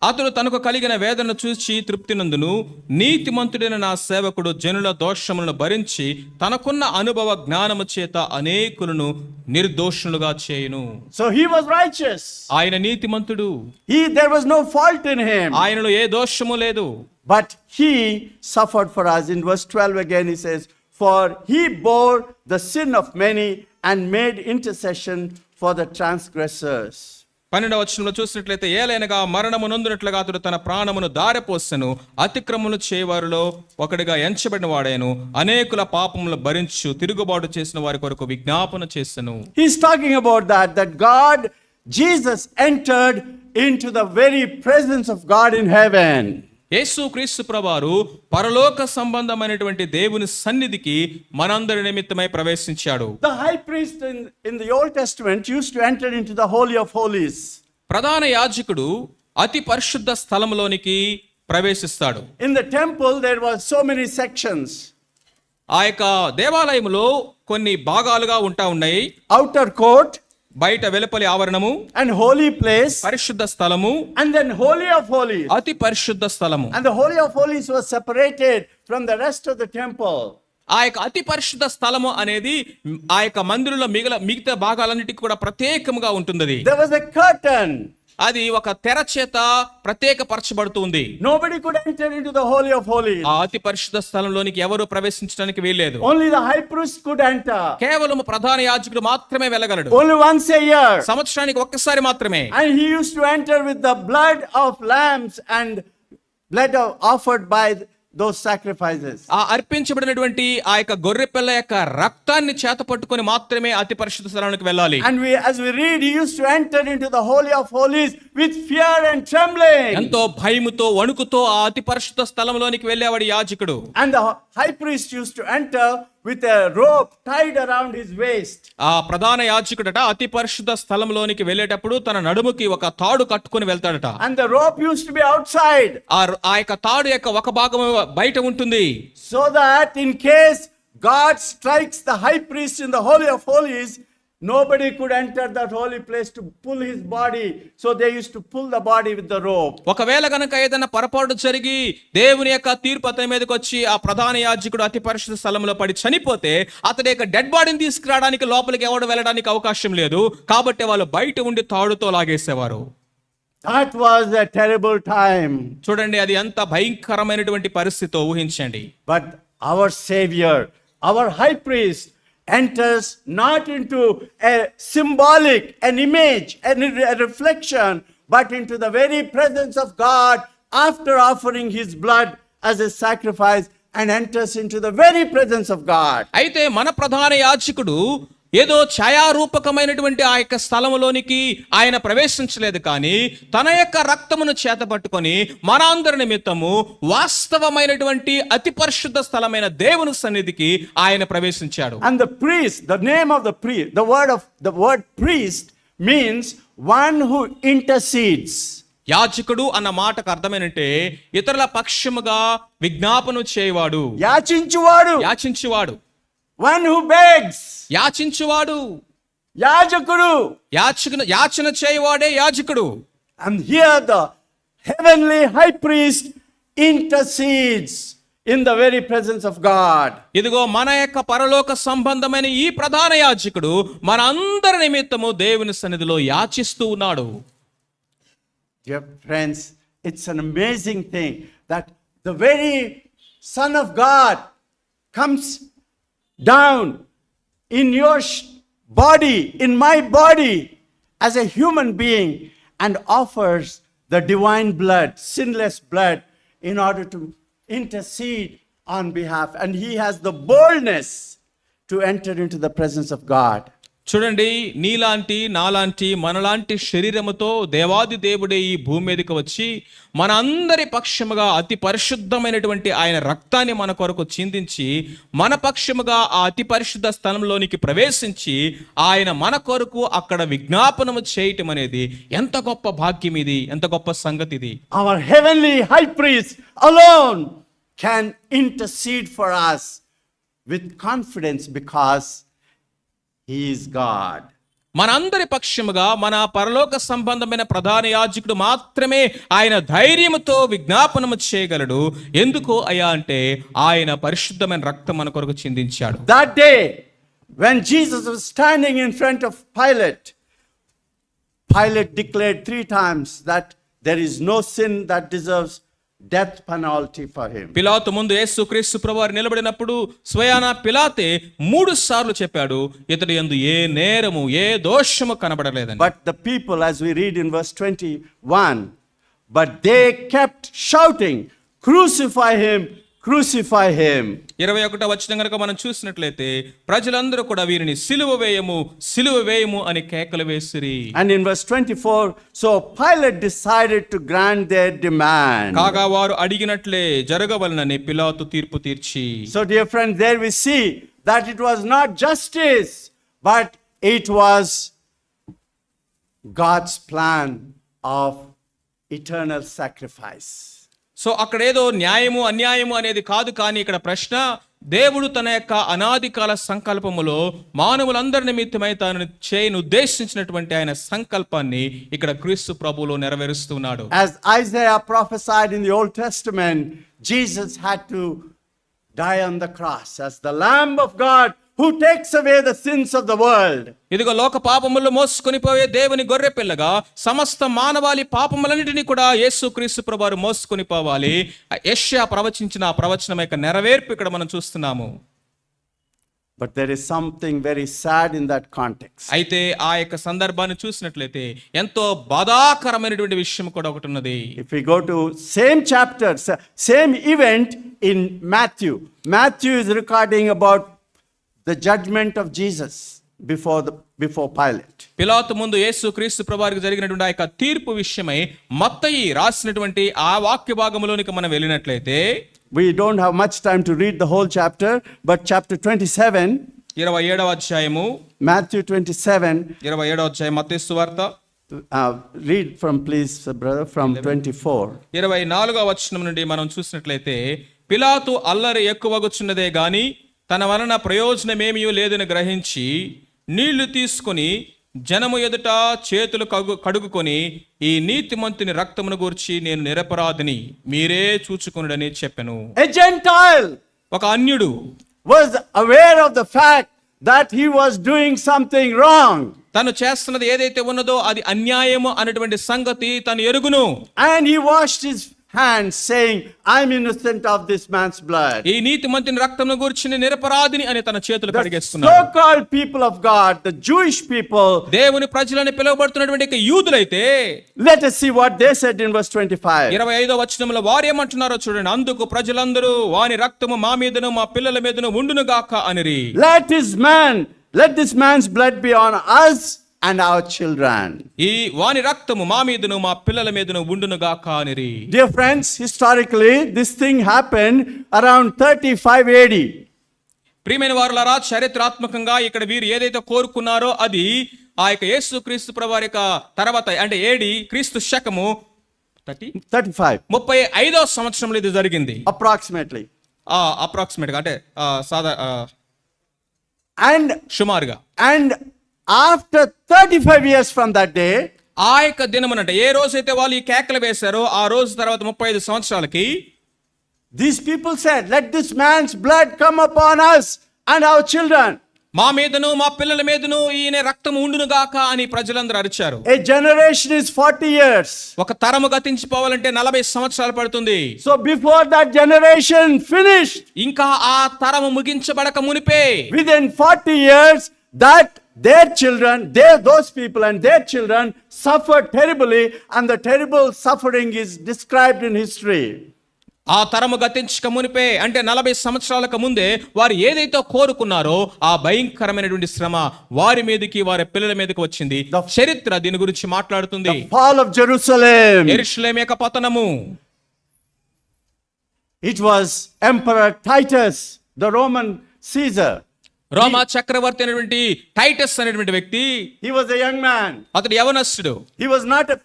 అతడు తనకు కలిగిన వేదన చూచి తృప్తి నందును, నీతిమంతుడైన నా సేవకుడు జనుల దోషములను భరించి తనకున్న అనుభవ జ్ఞానము చేత అనేకులను నిర్దోషులుగా చేయును. So he was righteous. ఆయన నీతిమంతుడు, There was no fault in him. ఆయనలో ఏ దోషము లేదు. But he suffered for us. In verse 12 again he says, for he bore the sin of many and made intercession for the transgressors. 12వ వచనంలో చూసినట్లయితే, ఏలైనగా మరణము నొందినట్లుగా అతడు తన ప్రాణమును దారపోసెను, అతిక్రమములు చేయవారిలో ఒకడిగా ఎంచబడిన వాడాను, అనేకుల పాపములు భరించు తిరుగుబాటు చేసిన వారి కొరకు విజ్ఞాపన చేసెను. He's talking about that God, Jesus entered into the very presence of God in heaven. యేసు క్రీస్తు ప్రభువారు పరలోక సంబంధమైనటువంటి దేవుని సన్నిధికి మనందరి నిమిత్తమై ప్రవేశించాడు. The high priest in the Old Testament used to enter into the Holy of Holies. ప్రధాన యాజకుడు అతి పరిశుద్ధ స్థలములోనికి ప్రవేశిస్తాడు. In the temple there were so many sections. ఆ యొక్క దేవాలయములో కొన్ని భాగాలుగా ఉన్నాయి. Outer court, బయట వెలుపలి ఆవరణము, and holy place, పరిశుద్ధ స్థలము, and then Holy of Holies. అతి పరిశుద్ధ స్థలము. And the Holy of Holies was separated from the rest of the temple. ఆ యొక్క అతి పరిశుద్ధ స్థలము అనేది ఆ యొక్క మందిరంలో మిగతా భాగాలన్నిటికీ కూడా ప్రత్యేకముగా ఉంటుంది. There was a curtain. అది ఒక తెర చేత ప్రత్యేకపరచబడుతుంది. Nobody could enter into the Holy of Holies. ఆ అతి పరిశుద్ధ స్థలంలోనికి ఎవరు ప్రవేశించడానికి వీల్లేదు. Only the high priest could enter. కేవలం ప్రధాన యాజకుడు మాత్రమే వెళ్ళగలడు. Only once a year. సంవత్సరానికి ఒక్కసారి మాత్రమే. And he used to enter with the blood of lambs and blood offered by those sacrifices. ఆ అర్పించబడినటువంటి ఆ యొక్క గొర్రె పిల్ల యొక్క రక్తాన్ని చేత పట్టుకొని మాత్రమే అతి పరిశుద్ధ స్థలానికి వెళ్ళాలి. And as we read, he used to enter into the Holy of Holies with fear and trembling. ఎంతో భయముతో వణుకుతో ఆ అతి పరిశుద్ధ స్థలంలోనికి వెళ్ళేవాడు యాజకుడు. And the high priest used to enter with a rope tied around his waist. ఆ ప్రధాన యాజకుడట అతి పరిశుద్ధ స్థలంలోనికి వెళ్ళేటప్పుడు తన నడుముకి ఒక తాడు కట్టుకొని వెళ్తాడట. And the rope used to be outside. ఆ యొక్క తాడు యొక్క ఒక భాగం బయట ఉంటుంది. So that in case God strikes the high priest in the Holy of Holies, nobody could enter that holy place to pull his body. So they used to pull the body with the rope. ఒకవేళ గనక ఏదైనా పొరపాటు జరిగి దేవుని యొక్క తీర్పు అతని మీదకి వచ్చి ఆ ప్రధాన యాజకుడు అతి పరిశుద్ధ స్థలంలో పడి చనిపోతే అతని యొక్క డెడ్ బాడీని తీసుకురావడానికి లోపలికి ఎవడు వెళ్ళడానికి అవకాశం లేదు. కాబట్టి వాళ్ళు బయట ఉండి తాడుతో లాగేసేవారు. That was a terrible time. చూడండి, అది ఎంత భయంకరమైనటువంటి పరిస్థితితో ఊహించండి. But our Savior, our high priest, enters not into a symbolic, an image, a reflection, but into the very presence of God after offering his blood as a sacrifice, and enters into the very presence of God. అయితే మన ప్రధాన యాజకుడు ఏదో ఛాయారూపకమైనటువంటి ఆ యొక్క స్థలములోనికి ఆయన ప్రవేశించలేదు, కానీ తన యొక్క రక్తమును చేత పట్టుకొని మనందరి నిమిత్తము వాస్తవమైనటువంటి అతి పరిశుద్ధ స్థలమైన దేవుని సన్నిధికి ఆయన ప్రవేశించాడు. And the priest, the name of the priest, the word priest means one who intercedes. యాజకుడు అన్న మాటకు అర్థమేనంటే ఇతరుల పక్షముగా విజ్ఞాపన చేయవాడు, యాచించువాడు, one who begs, యాచించువాడు, యాచన చేయవాడే యాజకుడు. And here the heavenly high priest intercedes in the very presence of God. ఇదిగో మన యొక్క పరలోక సంబంధమైన ఈ ప్రధాన యాజకుడు మన అందరి నిమిత్తము దేవుని సన్నిధిలో యాచిస్తూ ఉన్నాడు. Dear friends, it's an amazing thing that the very Son of God comes down in your body, in my body, as a human being, and offers the divine blood, sinless blood, in order to intercede on behalf. And he has the boldness to enter into the presence of God. చూడండి, నీలాంటి నాలాంటి మనలాంటి శరీరముతో దేవాది దేవుడే ఈ భూమి మీదకి వచ్చి మన అందరి పక్షముగా అతి పరిశుద్ధమైనటువంటి ఆయన రక్తాన్ని మన కొరకు చిందించి మన పక్షముగా ఆ అతి పరిశుద్ధ స్థలంలోనికి ప్రవేశించి ఆయన మన కొరకు అక్కడ విజ్ఞాపనము చేయటం అనేది ఎంత గొప్ప భాగ్యం, ఇది ఎంత గొప్ప సంగతి ఇది. Our heavenly high priest alone can intercede for us with confidence because he is God. మనందరి పక్షముగా మన పరలోక సంబంధమైన ప్రధాన యాజకుడు మాత్రమే ఆయన ధైర్యముతో విజ్ఞాపనము చేయగలడు. ఎందుకు అయ్యా అంటే ఆయన పరిశుద్ధమైన రక్తం మన కొరకు చిందించాడు. That day, when Jesus was standing in front of Pilate, Pilate declared 3 times that there is no sin that deserves death penalty for him. పిలాతు ముందు యేసుక్రీస్తు ప్రభువారు నిలబడినప్పుడు స్వయాన పిలాతే 3 సార్లు చెప్పాడు, ఇతడు యందు ఏ నేరము ఏ దోషము కనబడలేదని. But the people, as we read in verse 21, but they kept shouting, crucify him, crucify him. 21వ వచనం గనుక మనం చూసినట్లయితే ప్రజలందరూ కూడా వీరిని సిలువ వేయము సిలువ వేయము అని కేకలు వేసిరి. And in verse 24, so Pilate decided to grant their demand. కాగా వారు అడిగినట్లే జరగవలనని పిలాతు తీర్పు తీర్చి. So dear friends, there we see that it was not justice, but it was God's plan of eternal sacrifice. So అక్కడ ఏదో న్యాయము అన్యాయము అనేది కాదు, కానీ ఇక్కడ ప్రశ్న దేవుడు తన యొక్క అనాది కాల సంకల్పములో మానవులందరి నిమిత్తమై తాను చేయను ఉద్దేశించినటువంటి ఆయన సంకల్పాన్ని ఇక్కడ క్రీస్తు ప్రభువులో నెరవేరుస్తున్నాడు. As Isaiah prophesied in the Old Testament, Jesus had to die on the cross as the Lamb of God who takes away the sins of the world. ఇదిగో లోక పాపములను మోసుకొని పోయే దేవుని గొర్రె పిల్లగా సమస్త మానవాళి పాపములన్నిటినీ కూడా యేసుక్రీస్తు ప్రభువారు మోసుకొని పోవాలి. యెషయా ప్రవచించిన ఆ ప్రవచనం యొక్క నెరవేర్పు ఇక్కడ మనం చూస్తున్నాము. But there is something very sad in that context. అయితే ఆ యొక్క సందర్భాన్ని చూసినట్లయితే ఎంతో బాధాకరమైనటువంటి విషయం కూడా ఒకటి ఉన్నది. If we go to same chapter, same event in Matthew. Matthew is recording about the judgment of Jesus before Pilate. పిలాతు ముందు యేసుక్రీస్తు ప్రభువారికి జరిగినటువంటి ఆ యొక్క తీర్పు విషయమై మత్తయి రాసినటువంటి ఆ వాక్య భాగంలోనికి మనం వెళ్ళినట్లయితే, We don't have much time to read the whole chapter, but chapter 27, 27వ అధ్యాయము, Matthew 27, 27వ అధ్యాయం మత్తయి సువార్త, read from please brother from 24. 24వ వచనం నుండి మనం చూసినట్లయితే, పిలాతు అల్లరి ఎక్కువగుచున్నదే గాని తన వలన ప్రయోజనమేమీ లేదని గ్రహించి నీళ్లు తీసుకొని జనము ఎదుట చేతులు కడుగుకొని ఈ నీతిమంతుని రక్తమును గూర్చి నేను నిరపరాధిని మీరే చూచుకొనుడని చెప్పెను. A Gentile ఒక అన్యుడు was aware of the fact that he was doing something wrong. తను చేస్తున్నది ఏదైతే ఉన్నదో అది అన్యాయము అనేటువంటి సంగతి తను ఎరుగును. And he washed his hands saying, I'm innocent of this man's blood. ఈ నీతిమంతుని రక్తమును గూర్చి నేను నిరపరాధిని అని తన చేతులు The కడిగేస్తున్నాడు. so-called people of God, the Jewish people, దేవుని ప్రజలని పిలువబడుతున్నటువంటి యూదులైతే let us see what they said in verse 25. 25వ వచనంలో వారు ఏమంటున్నారో చూడండి. అందుకు ప్రజలందరూ వాని రక్తము మా మీదను మా పిల్లల మీదను ఉండును గాక అనిరి. Let this man's blood be on us and our children. ఈ వాని రక్తము మా మీదను మా పిల్లల మీదను ఉండును గాక అనిరి. Dear friends, historically this thing happened around 35 AD. ప్రియమైన వారులారా, చరిత్రాత్మకంగా ఇక్కడ వీరు ఏదైతే కోరుకున్నారో అది ఆ యొక్క యేసుక్రీస్తు ప్రభువారి యొక్క తర్వాత అంటే ఏడి క్రీస్తు శకము 35 35వ సంవత్సరంలో ఇది జరిగింది. approximately. అప్రాక్సిమేట్ గా అంటే And సుమారుగా. and after 35 years from that day, ఆ యొక్క దినమునంటే ఏ రోజైతే వాళ్ళు ఈ కేకలు వేశారో ఆ రోజు తర్వాత 35 సంవత్సరాలకి these people said, let this man's blood come upon us and our children. మా మీదను మా పిల్లల మీదను ఈయన రక్తం ఉండును గాక అని ప్రజలందరూ అరిచారు. A generation is 40 years. ఒక తరము గతించిపోవాలంటే 40 సంవత్సరాలు పడుతుంది. So before that generation finished, ఇంకా ఆ తరము ముగించబడక మునిపే within 40 years, that their children, those people and their children suffered terribly, and the terrible suffering is described in history. ఆ తరము గతించక మునిపే అంటే 40 సంవత్సరాలకు ముందే వారు ఏదైతే కోరుకున్నారో ఆ భయంకరమైనటువంటి శ్రమ వారి మీదకి వారి పిల్లల మీదకి వచ్చింది. చరిత్ర దీని గురించి మాట్లాడుతుంది. The fall of Jerusalem. యెరూషలేము యొక్క పతనము. It was Emperor Titus, the Roman Caesar. రోమా చక్రవర్తి అయినటువంటి టైటస్ అనేటువంటి వ్యక్తి, He was a young man. అతడు యవనస్తుడు. He was not a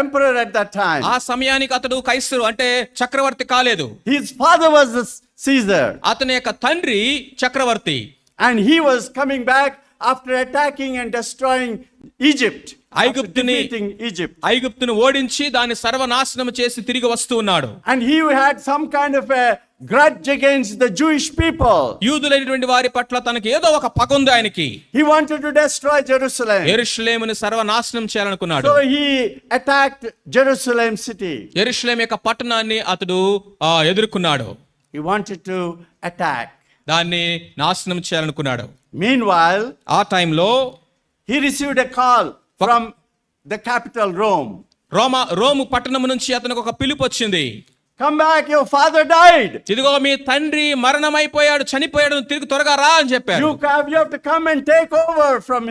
emperor at that time. ఆ సమయానికి అతడు కైసరు అంటే చక్రవర్తి కాలేదు. His father was the Caesar. అతని యొక్క తండ్రి చక్రవర్తి. And he was coming back after attacking and destroying Egypt, after ఐగుప్తుని defeating Egypt. ఐగుప్తును ఓడించి దాన్ని సర్వనాశనం చేసి తిరిగి వస్తూ ఉన్నాడు. And he had some kind of a grudge against the Jewish people. యూదులైనటువంటి వారి పట్ల తనకి ఏదో ఒక పగ ఉంది ఆయనకి. He wanted to destroy Jerusalem. యెరూషలేమును సర్వనాశనం చేయాలనుకున్నాడు. So he attacked Jerusalem city. యెరూషలేము యొక్క పట్టణాన్ని అతడు ఎదుర్కొన్నాడు. He wanted to attack. దాన్ని నాశనం చేయాలనుకున్నాడు. Meanwhile, ఆ టైంలో he received a call from the capital Rome. Rome పట్టణం నుంచి అతనికి ఒక పిలుపు వచ్చింది. Come back, your father died. ఇదిగో మీ తండ్రి మరణమైపోయాడు, చనిపోయాడు, తిరిగి త్వరగా రా అని చెప్పారు. You have to come and take over from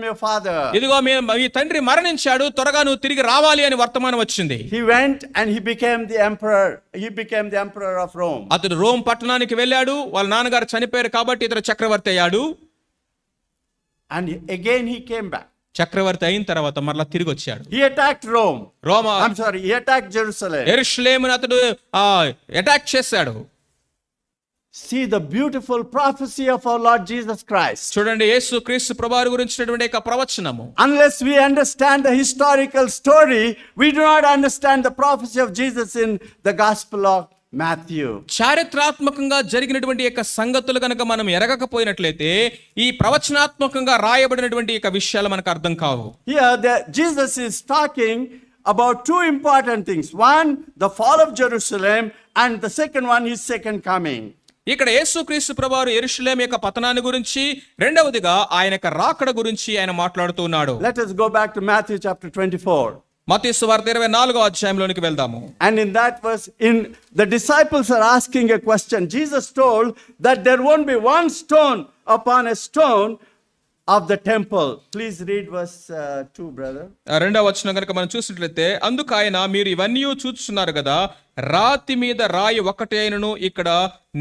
your father. ఇదిగో మీ తండ్రి మరణించాడు, త్వరగా నువ్వు తిరిగి రావాలి అని వర్తమానం వచ్చింది. He went and he became the emperor. He became the emperor of Rome. అతడు రోమ్ పట్టణానికి వెళ్ళాడు. వాళ్ళ నాన్నగారు చనిపోయారు కాబట్టి ఇతడు చక్రవర్తి అయ్యాడు. And again he came back. చక్రవర్తి అయిన తర్వాత మరలా తిరిగి వచ్చాడు. He attacked Rome. He attacked Jerusalem. యెరూషలేమును అతడు అటాక్ చేశాడు. See the beautiful prophecy of our Lord Jesus Christ. చూడండి యేసు క్రీస్తు ప్రభువారి గురించినటువంటి ఒక ప్రవచనము. Unless we understand the historical story, we do not understand the prophecy of Jesus in the Gospel of Matthew. చారిత్రాత్మకంగా జరిగినటువంటి యొక్క సంగతులు కనుక మనం ఎరగకపోయినట్లయితే ఈ ప్రవచనాత్మకంగా రాయబడినటువంటి యొక్క విషయాలు మనకు అర్థం కావు. Here Jesus is talking about two important things. One, the fall of Jerusalem, and the second one, his second coming. ఇక్కడ యేసుక్రీస్తు ప్రభువారు యెరూషలేము యొక్క పతనాన్ని గురించి, రెండవదిగా ఆయన యొక్క రాకడ గురించి ఆయన మాట్లాడుతూ ఉన్నాడు. Let us go back to Matthew chapter 24. మత్తయి సువార్త 24వ అధ్యాయంలోనికి వెళ్దాము. And in that verse, the disciples are asking a question. Jesus told that there won't be one stone upon a stone of the temple. Please read verse 2, brother. రెండవ వచనం కనుక మనం చూసినట్లయితే, అందుకు ఆయన, మీరు ఇవన్నీ చూస్తున్నారు కదా, రాతి మీద రాయి ఒకటే అయినను ఇక్కడ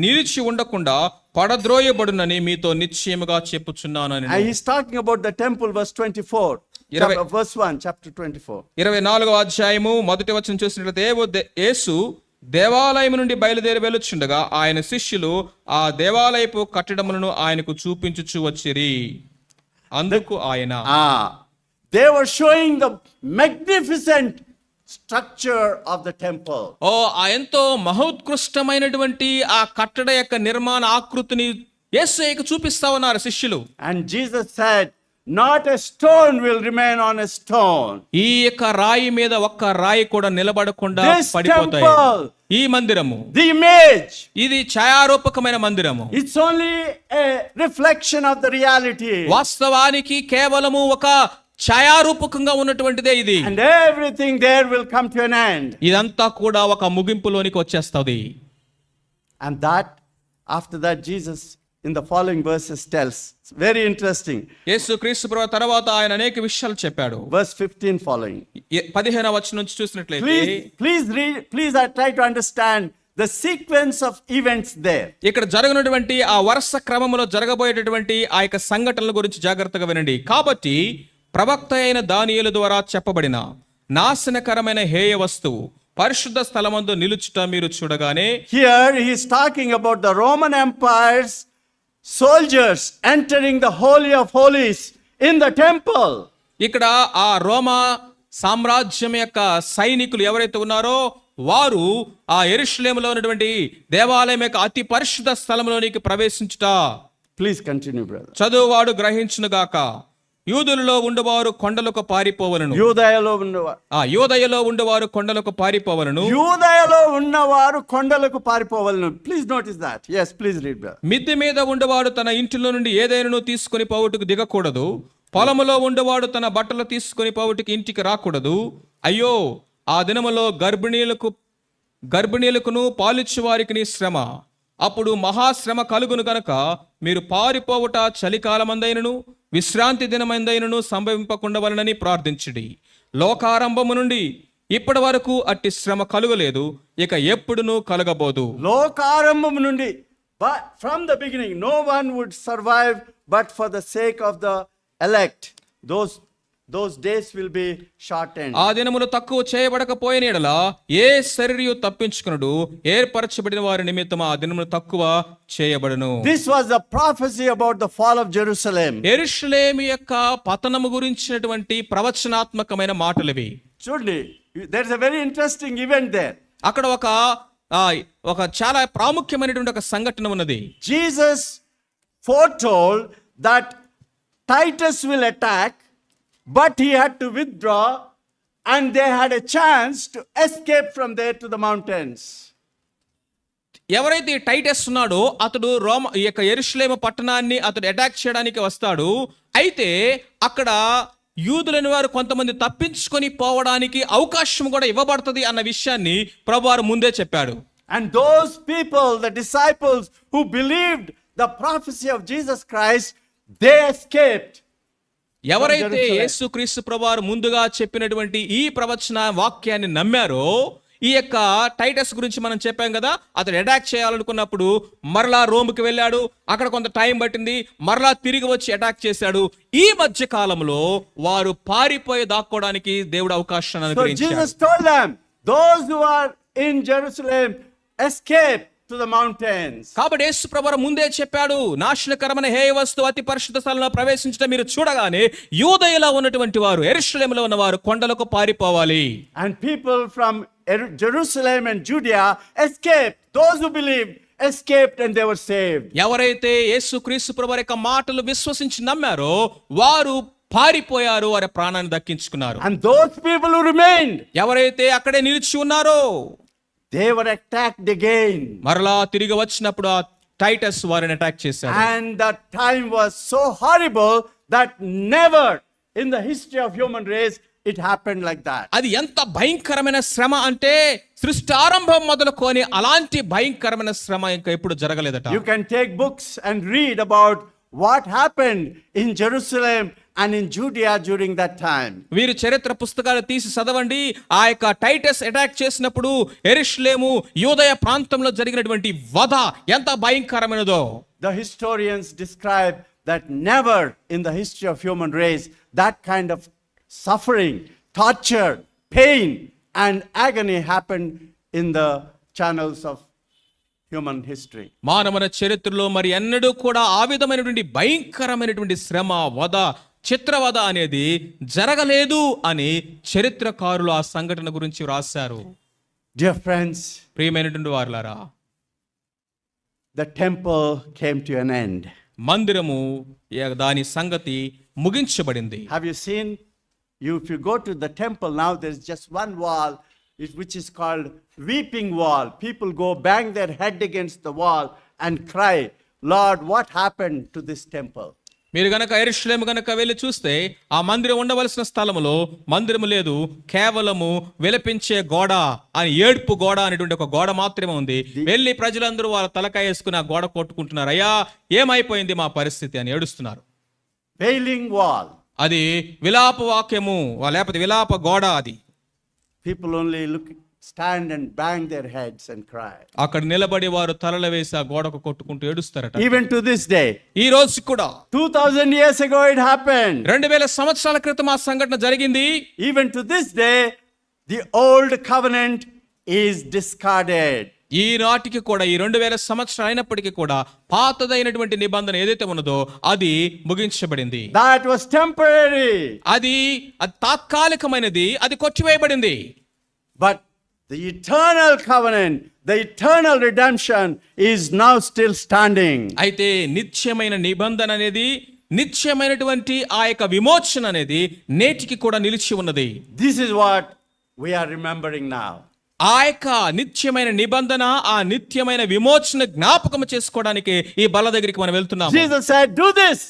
నిలిచి ఉండకుండా పడద్రోయబడునని మీతో నిశ్చయముగా చెప్పుచున్నాను అని. And he's talking about the temple, verse 24. Verse 1, chapter 24. 24వ అధ్యాయము మొదటి వచనం చూసినట్లయితే, యేసు దేవాలయం నుండి బయలుదేరి వెళ్ళుచుండగా ఆయన శిష్యులు ఆ దేవాలయపు కట్టడములను ఆయనకు చూపించుచు వచ్చిరి. అందుకు ఆయన, they were showing the magnificent structure of the temple. ఎంతో మహోత్కృష్టమైనటువంటి ఆ కట్టడ యొక్క నిర్మాణ ఆకృతిని యేసుకు చూపిస్తా ఉన్నారు శిష్యులు. And Jesus said, not a stone will remain on a stone. ఈ యొక్క రాయి మీద ఒక్క రాయి కూడా నిలబడకుండా This పడిపోతాయి. temple, ఈ మందిరము, the image, ఇది ఛాయారూపకమైన మందిరము. it's only a reflection of the reality. వాస్తవానికి కేవలము ఒక ఛాయారూపకంగా ఉన్నటువంటిదే ఇది. And everything there will come to an end. ఇదంతా కూడా ఒక ముగింపులోనికి వచ్చేస్తది. And after that Jesus in the following verses tells, it's very interesting. యేసు క్రీస్తు ప్రభువు తర్వాత ఆయన అనేక విషయాలు చెప్పాడు. Verse 15 following. 15వ వచనం నుంచి చూసినట్లయితే, please read, please I try to understand the sequence of events there. ఇక్కడ జరగనటువంటి ఆ వరుస క్రమములో జరగబోయేటటువంటి ఆ యొక్క సంఘటనల గురించి జాగ్రత్తగా వినండి. కాబట్టి ప్రవక్త అయిన దానియేలు ద్వారా చెప్పబడిన నాశనకరమైన హేయ వస్తువు పరిశుద్ధ స్థలమందు నిలుచుట మీరు చూడగానే, here he is talking about the Roman Empire's soldiers entering the holy of holies in the temple. ఇక్కడ ఆ రోమా సామ్రాజ్యం యొక్క సైనికులు ఎవరైతే ఉన్నారో వారు ఆ యెరూషలేములో ఉన్నటువంటి దేవాలయం యొక్క అతి పరిశుద్ధ స్థలంలోనికి ప్రవేశించుట. Please continue, brother. చదువువాడు గ్రహించును గాక. యూదులలో ఉండవారు కొండలకు పారిపోవలను. యూదయలో ఉన్నవారు యూదయలో ఉండవారు కొండలకు పారిపోవలను. యూదయలో ఉన్నవారు కొండలకు పారిపోవలను. Please notice that. yes, please read, brother. మిద్దె మీద ఉండవాడు తన ఇంటిలో నుండి ఏదైనాను తీసుకొని పోవుటకు దిగకూడదు. పొలములో ఉండవాడు తన బట్టలు తీసుకొని పోవుటకు ఇంటికి రాకూడదు. అయ్యో, ఆ దినములో గర్భిణీలకును పాలిచ్చు వారికి శ్రమ. అప్పుడు మహాశ్రమ కలుగును గనక మీరు పారిపోవుట చలికాలమందైనను విశ్రాంతి దినమందైనను సంభవింపకుండా వలనని ప్రార్థించుడి. లోకారంభము నుండి ఇప్పటి వరకు అట్టి శ్రమ కలుగలేదు, ఇక ఎప్పుడునూ కలగబోదు. లోకారంభము నుండి, but from the beginning no one would survive but for the sake of the elect, those those days will be shortened. ఆ దినములు తక్కువ చేయబడకపోయిన యెడల ఏ శరీరయు తప్పించుకొనుడు, ఏర్పరచబడిన వారి నిమిత్తం ఆ దినములు తక్కువ చేయబడును. This was the prophecy about the fall of Jerusalem. యెరూషలేము యొక్క పతనము గురించినటువంటి ప్రవచనాత్మకమైన మాటలివి. Surely, there's a very interesting event there. అక్కడ ఒక చాలా ప్రాముఖ్యమైనటువంటి ఒక సంఘటన ఉన్నది. Jesus foretold that Titus will attack, but he had to withdraw, and they had a chance to escape from there to the mountains. ఎవరైతే ఈ టైటస్ ఉన్నాడో అతడు ఈ యొక్క యెరూషలేము పట్టణాన్ని అతడు అటాక్ చేయడానికి వస్తాడు. అయితే అక్కడ యూదులని వారు కొంతమంది తప్పించుకొని పోవడానికి అవకాశం కూడా ఇవ్వబడుతుంది అన్న విషయాన్ని ప్రభువారు ముందే చెప్పాడు. And those people, the disciples who believed the prophecy of Jesus Christ, they escaped. ఎవరైతే యేసుక్రీస్తు ప్రభువారు ముందుగా చెప్పినటువంటి ఈ ప్రవచన వాక్యాన్ని నమ్మారో, ఈ యొక్క టైటస్ గురించి మనం చెప్పాం కదా, అతడు అటాక్ చేయాలనుకున్నప్పుడు మరలా రోమ్కి వెళ్ళాడు. అక్కడ కొంత టైం పట్టింది, మరలా తిరిగి వచ్చి అటాక్ చేశాడు. ఈ మధ్య కాలంలో వారు పారిపోయి దాక్కోవడానికి దేవుడు అవకాశాన్ని అనుగ్రహించాడు. So Jesus told them, those who are in Jerusalem, escape to the mountains. కాబట్టి యేసు ప్రభువు ముందే చెప్పాడు, నాశనకరమైన హేయ వస్తువు అతి పరిశుద్ధ స్థలంలో ప్రవేశించడం మీరు చూడగానే యూదయలో ఉన్నటువంటి వారు, యెరూషలేములో ఉన్నవారు కొండలకు పారిపోవాలి. And people from Jerusalem and Judea escaped. Those who believed escaped and they were saved. ఎవరైతే యేసుక్రీస్తు ప్రభువు యొక్క మాటలు విశ్వసించి నమ్మారో వారు పారిపోయారు, వారి ప్రాణాన్ని దక్కించుకున్నారు. And those people who remained, ఎవరైతే అక్కడే నిలిచి ఉన్నారో they were attacked again. మరలా తిరిగి వచ్చినప్పుడు ఆ టైటస్ వారిని అటాక్ చేశాడు. And the time was so horrible that never in the history of human race it happened like that. అది ఎంత భయంకరమైన శ్రమ అంటే సృష్టి ఆరంభం మొదలుకొని అలాంటి భయంకరమైన శ్రమ ఇంకా ఎప్పుడు జరగలేదట. You can take books and read about what happened in Jerusalem and in Judea during that time. వీరు చరిత్ర పుస్తకాలు తీసి చదవండి. ఆ యొక్క టైటస్ అటాక్ చేసినప్పుడు యెరూషలేము యూదయ ప్రాంతంలో జరిగినటువంటి వధ ఎంత భయంకరమైనదో. The historians describe that never in the history of human race that kind of suffering, torture, pain and agony happened in the channels of human history. మానవ చరిత్రలో మరి ఎన్నడూ కూడా ఆ విధమైనటువంటి భయంకరమైనటువంటి శ్రమ, వధ, చిత్రవధ అనేది జరగలేదు అని చరిత్రకారులు ఆ సంఘటన గురించి రాశారు. Dear friends, ప్రియమైనటువంటి వారులారా, the temple came to an end. మందిరము దాని సంగతి ముగించబడింది. Have you seen? If you go to the temple now, there's just one wall which is called weeping wall. People go bang their head against the wall and cry, Lord, what happened to this temple? మీరు గనక యెరూషలేము గనక వెళ్ళి చూస్తే ఆ మందిరం ఉండవలసిన స్థలములో మందిరము లేదు, కేవలము విలపించే గోడ అని, ఏడుపు గోడ అనేటువంటి ఒక గోడ మాత్రమే ఉంది. వెళ్ళి ప్రజలందరూ వాళ్ళ తలకాయ వేసుకుని ఆ గోడ కొట్టుకుంటున్నారు, అయ్యా ఏమైపోయింది మా పరిస్థితి అని ఏడుస్తున్నారు. Wailing wall. అది విలాప వాక్యము, లేకపోతే విలాప గోడ. అది People only stand and bang their heads and cry. అక్కడ నిలబడి వారు తలలు వేసి ఆ గోడకు కొట్టుకుంటూ ఏడుస్తారట. Even to this day. ఈ రోజు కూడా 2000 years ago it happened. 2000 సంవత్సరాల క్రితం ఆ సంఘటన జరిగింది. Even to this day the old covenant is discarded. ఈ నాటికి కూడా, ఈ 2000 సంవత్సరాలు అయినప్పటికీ కూడా పాతదైనటువంటి నిబంధన ఏదైతే ఉన్నదో అది ముగించబడింది. That was temporary. అది తాత్కాలికమైనది, అది కొట్టివేయబడింది. But the eternal covenant, the eternal redemption is now still standing. అయితే నిత్యమైన నిబంధన అనేది, నిత్యమైనటువంటి ఆ యొక్క విమోచన అనేది నేటికి కూడా నిలిచి ఉన్నది. This is what we are remembering now. ఆ యొక్క నిత్యమైన నిబంధన, ఆ నిత్యమైన విమోచన జ్ఞాపకం చేసుకోవడానికి ఈ బల్ల దగ్గరికి మనం వెళ్తున్నాము. Jesus said, do this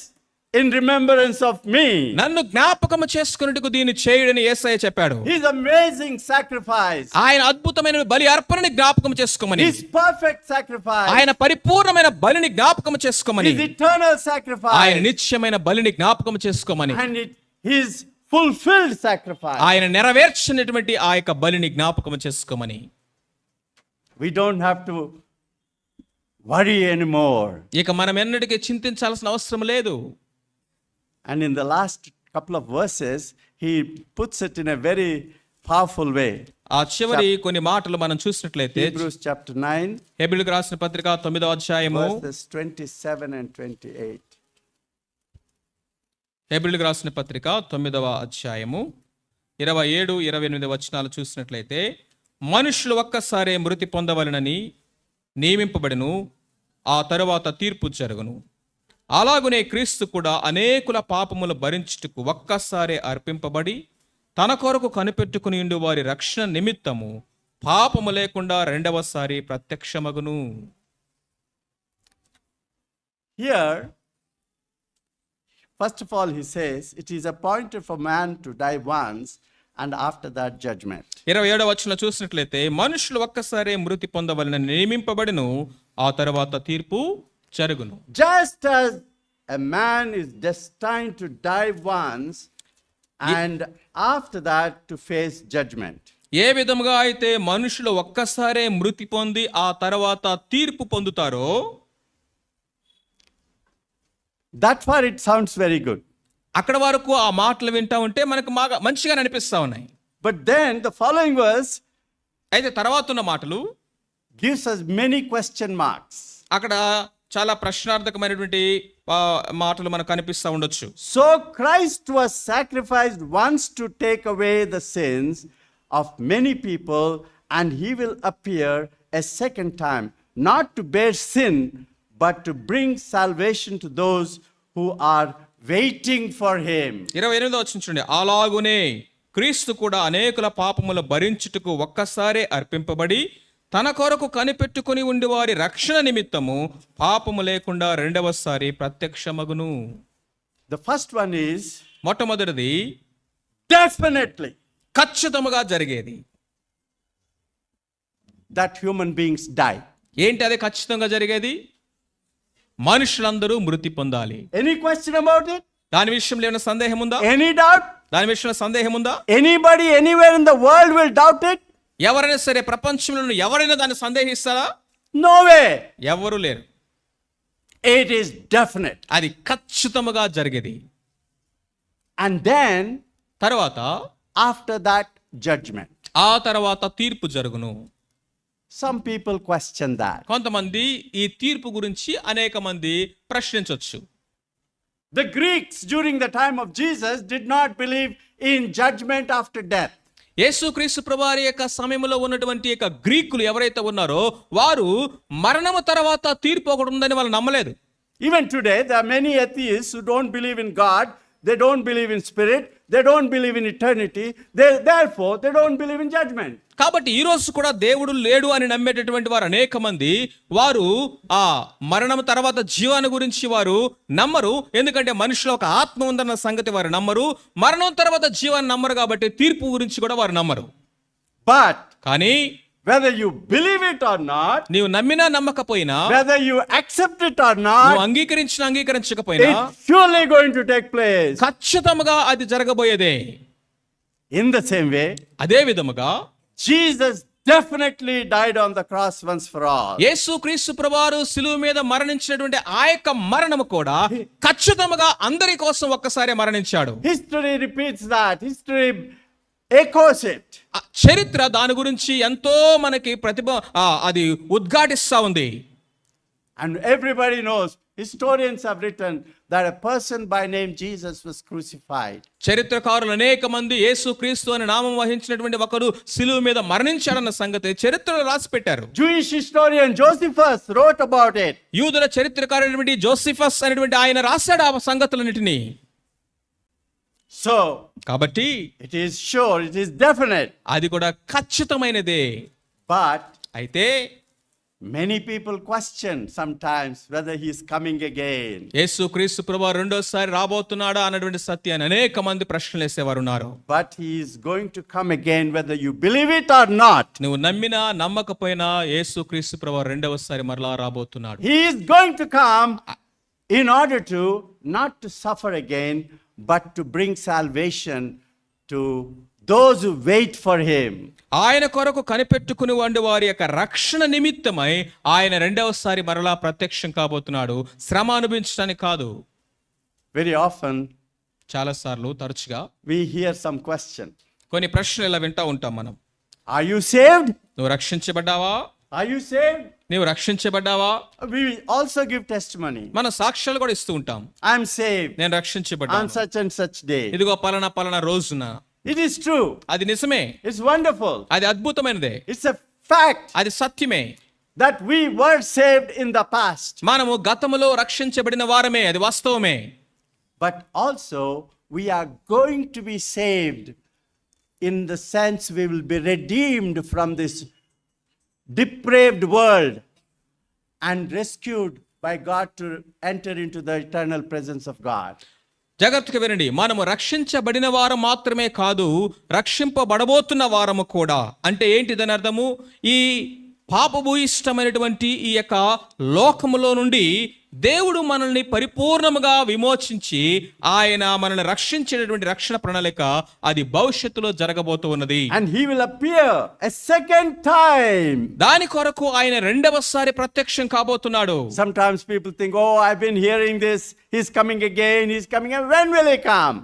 in remembrance of me. నన్ను జ్ఞాపకం చేసుకున్నట్టుకు దీన్ని చేయుడని యేసయ్య చెప్పాడు. His amazing sacrifice. ఆయన అద్భుతమైన బలి అర్పణని జ్ఞాపకం చేసుకోమని, His perfect sacrifice. ఆయన పరిపూర్ణమైన బలిని జ్ఞాపకం చేసుకోమని, His eternal sacrifice. ఆయన నిత్యమైన బలిని జ్ఞాపకం చేసుకోమని, And his fulfilled sacrifice. ఆయన నెరవేర్చినటువంటి ఆ యొక్క బలిని జ్ఞాపకం చేసుకోమని. We don't have to worry anymore. ఇక మనం ఎన్నటికీ చింతించాల్సిన అవసరం లేదు. And in the last couple of verses, he puts it in a very powerful way. ఆ చివరి కొన్ని మాటలు మనం చూసినట్లయితే Hebrews chapter 9, హెబ్రీయులకు రాసిన పత్రిక 9వ అధ్యాయము verses 27 and 28. హెబ్రీయులకు రాసిన పత్రిక 9వ అధ్యాయము 27, 28 వచనాలు చూసినట్లయితే, మనుషులు ఒక్కసారే మృతి పొందవలెనని నియమింపబడెను, ఆ తరువాత తీర్పు జరుగును. అలాగునే క్రీస్తు కూడా అనేకుల పాపములు భరించుటకు ఒక్కసారే అర్పింపబడి తన కొరకు కనిపెట్టుకుని ఉండు వారి రక్షణ నిమిత్తము పాపము లేకుండా రెండవసారి ప్రత్యక్షమగును. Here, first of all, he says, it is appointed for man to die once, and after that judgment. 27వ వచనంలో చూసినట్లయితే, మనుషులు ఒక్కసారే మృతి పొందవలెనని నియమింపబడిను, ఆ తర్వాత తీర్పు జరుగును. Just as a man is destined to die once, and after that to face judgment. ఏ విధముగా అయితే మనుషులు ఒక్కసారే మృతి పొంది ఆ తర్వాత తీర్పు పొందుతారో, That far it sounds very good. అక్కడ వరకు ఆ మాటలు వింటా ఉంటే మనకు మంచిగా అనిపిస్తా ఉన్నాయి. But then the following verse అయితే తర్వాత ఉన్న మాటలు gives us many question marks. అక్కడ చాలా ప్రశ్నార్థకమైనటువంటి మాటలు మనకు కనిపిస్తూ ఉండొచ్చు. So Christ was sacrificed once to take away the sins of many people, and he will appear a second time, not to bear sin, but to bring salvation to those who are waiting for him. 28వ వచనం చూడండి. అలాగునే క్రీస్తు కూడా అనేకుల పాపములు భరించుటకు ఒక్కసారే అర్పింపబడి తన కొరకు కనిపెట్టుకుని ఉండి వారి రక్షణ నిమిత్తము పాపము లేకుండా రెండవసారి ప్రత్యక్షమగును. The first one is మొట్టమొదటిది definitely ఖచ్చితముగా జరిగేది, that human beings die. ఏంటి అది ఖచ్చితంగా జరిగేది? మనుషులందరూ మృతి పొందాలి. Any question about it? దాని విషయంలో ఏమైనా సందేహం ఉందా? Any doubt? దాని విషయంలో సందేహం ఉందా? Anybody anywhere in the world will doubt it? ఎవరైనా సరే ప్రపంచంలో ఎవరైనా దాన్ని సందేహిస్తారా? No way. ఎవరు లేరు. It is definite. అది ఖచ్చితముగా జరిగేది. And then తర్వాత after that judgment. ఆ తర్వాత తీర్పు జరుగును. Some people question that. కొంతమంది ఈ తీర్పు గురించి అనేక మంది ప్రశ్నించవచ్చు. The Greeks during the time of Jesus did not believe in judgment after death. యేసుక్రీస్తు ప్రభువారి యొక్క సమయంలో ఉన్నటువంటి యొక్క గ్రీకులు ఎవరైతే ఉన్నారో వారు మరణము తర్వాత తీర్పు ఒకటి ఉందని వాళ్ళు నమ్మలేదు. Even today there are many atheists who don't believe in God, they don't believe in spirit, they don't believe in eternity, therefore they don't believe in judgment. కాబట్టి ఈ రోజు కూడా దేవుడు లేడు అని నమ్మేటటువంటి వారు అనేక మంది వారు ఆ మరణం తర్వాత జీవాన్ని గురించి వారు నమ్మరు. ఎందుకంటే మనిషిలో ఒక ఆత్మ ఉందన్న సంగతి వారు నమ్మరు. మరణం తర్వాత జీవాన్ని నమ్మరు కాబట్టి తీర్పు గురించి కూడా వారు నమ్మరు. But కానీ whether you believe it or not, నీవు నమ్మినా నమ్మకపోయినా, whether you accept it or not, నువ్వు అంగీకరించినా అంగీకరించకపోయినా, it's surely going to take place. ఖచ్చితంగా అది జరగబోయేదే. In the same way, అదే విధముగా Jesus definitely died on the cross once for all. యేసుక్రీస్తు ప్రభువారు శిలువ మీద మరణించినటువంటి ఆ యొక్క మరణము కూడా ఖచ్చితంగా అందరి కోసం ఒక్కసారి మరణించాడు. History repeats that. History echoes it. చరిత్ర దాని గురించి ఎంతో మనకి అది ఉద్ఘాటిస్తా ఉంది. And everybody knows, historians have written that a person by name Jesus was crucified. చరిత్రకారులు అనేక మంది యేసుక్రీస్తు అనే నామం వహించినటువంటి ఒకరు శిలువ మీద మరణించాడన్న సంగతి చరిత్రలో రాసి పెట్టారు. Jewish historian Josephus wrote about it. యూదుల చరిత్రకారుడైనటువంటి జోసిఫస్ అనేటువంటి ఆయన రాశాడు ఆ సంగతులన్నిటినీ. So, కాబట్టి it is sure, it is definite. అది కూడా ఖచ్చితమైనదే. But అయితే many people question sometimes whether he is coming again. యేసుక్రీస్తు ప్రభువు రెండోసారి రాబోతున్నాడా అన్నటువంటి సత్యాన్ని అనేక మంది ప్రశ్నలు వేసేవారు ఉన్నారు. But he is going to come again whether you believe it or not. నువ్వు నమ్మినా నమ్మకపోయినా యేసుక్రీస్తు ప్రభువు రెండవసారి మరలా రాబోతున్నాడు. He is going to come in order to not to suffer again, but to bring salvation to those who wait for him. ఆయన కొరకు కనిపెట్టుకుని వండి వారి యొక్క రక్షణ నిమిత్తమై ఆయన రెండవసారి మరలా ప్రత్యక్షం కాబోతున్నాడు, శ్రమ అనుభవించడానికి కాదు. Very often చాలాసార్లు తరచుగా we hear some question. కొన్ని ప్రశ్నలు ఇలా వింటూ ఉంటాం మనం. Are you saved? నువ్వు రక్షించబడ్డావా? Are you saved? నీవు రక్షించబడ్డావా? We also give testimony. మన సాక్ష్యాలు కూడా ఇస్తూ ఉంటాం. I'm saved నేను on రక్షించబడ్డాను such and such day. ఇదిగో పలానా రోజున. It is true. అది నిజమే, It's wonderful. అది అద్భుతమైనదే, It's a fact అది సత్యమే. that we were saved in the past. మనము గతములో రక్షించబడిన వారమే, అది వాస్తవమే. But also, we are going to be saved in the sense we will be redeemed from this depraved world and rescued by God to enter into the eternal presence of God. జాగ్రత్తగా వినండి, మనము రక్షించబడిన వారం మాత్రమే కాదు, రక్షింపబడబోతున్న వారము కూడా. అంటే ఏంటిదని అర్థము? ఈ పాపభూయిష్టమైనటువంటి ఈ యొక్క లోకములో నుండి దేవుడు మనల్ని పరిపూర్ణముగా విమోచించి ఆయన మనల్ని రక్షించేటటువంటి రక్షణ ప్రణాళిక అది భవిష్యత్తులో జరగబోతూ ఉన్నది. And he will appear a second time. దాని కొరకు ఆయన రెండవసారి ప్రత్యక్షం కాబోతున్నాడు. Sometimes people think, oh, I've been hearing this. He's coming again. He's coming again. When will he come?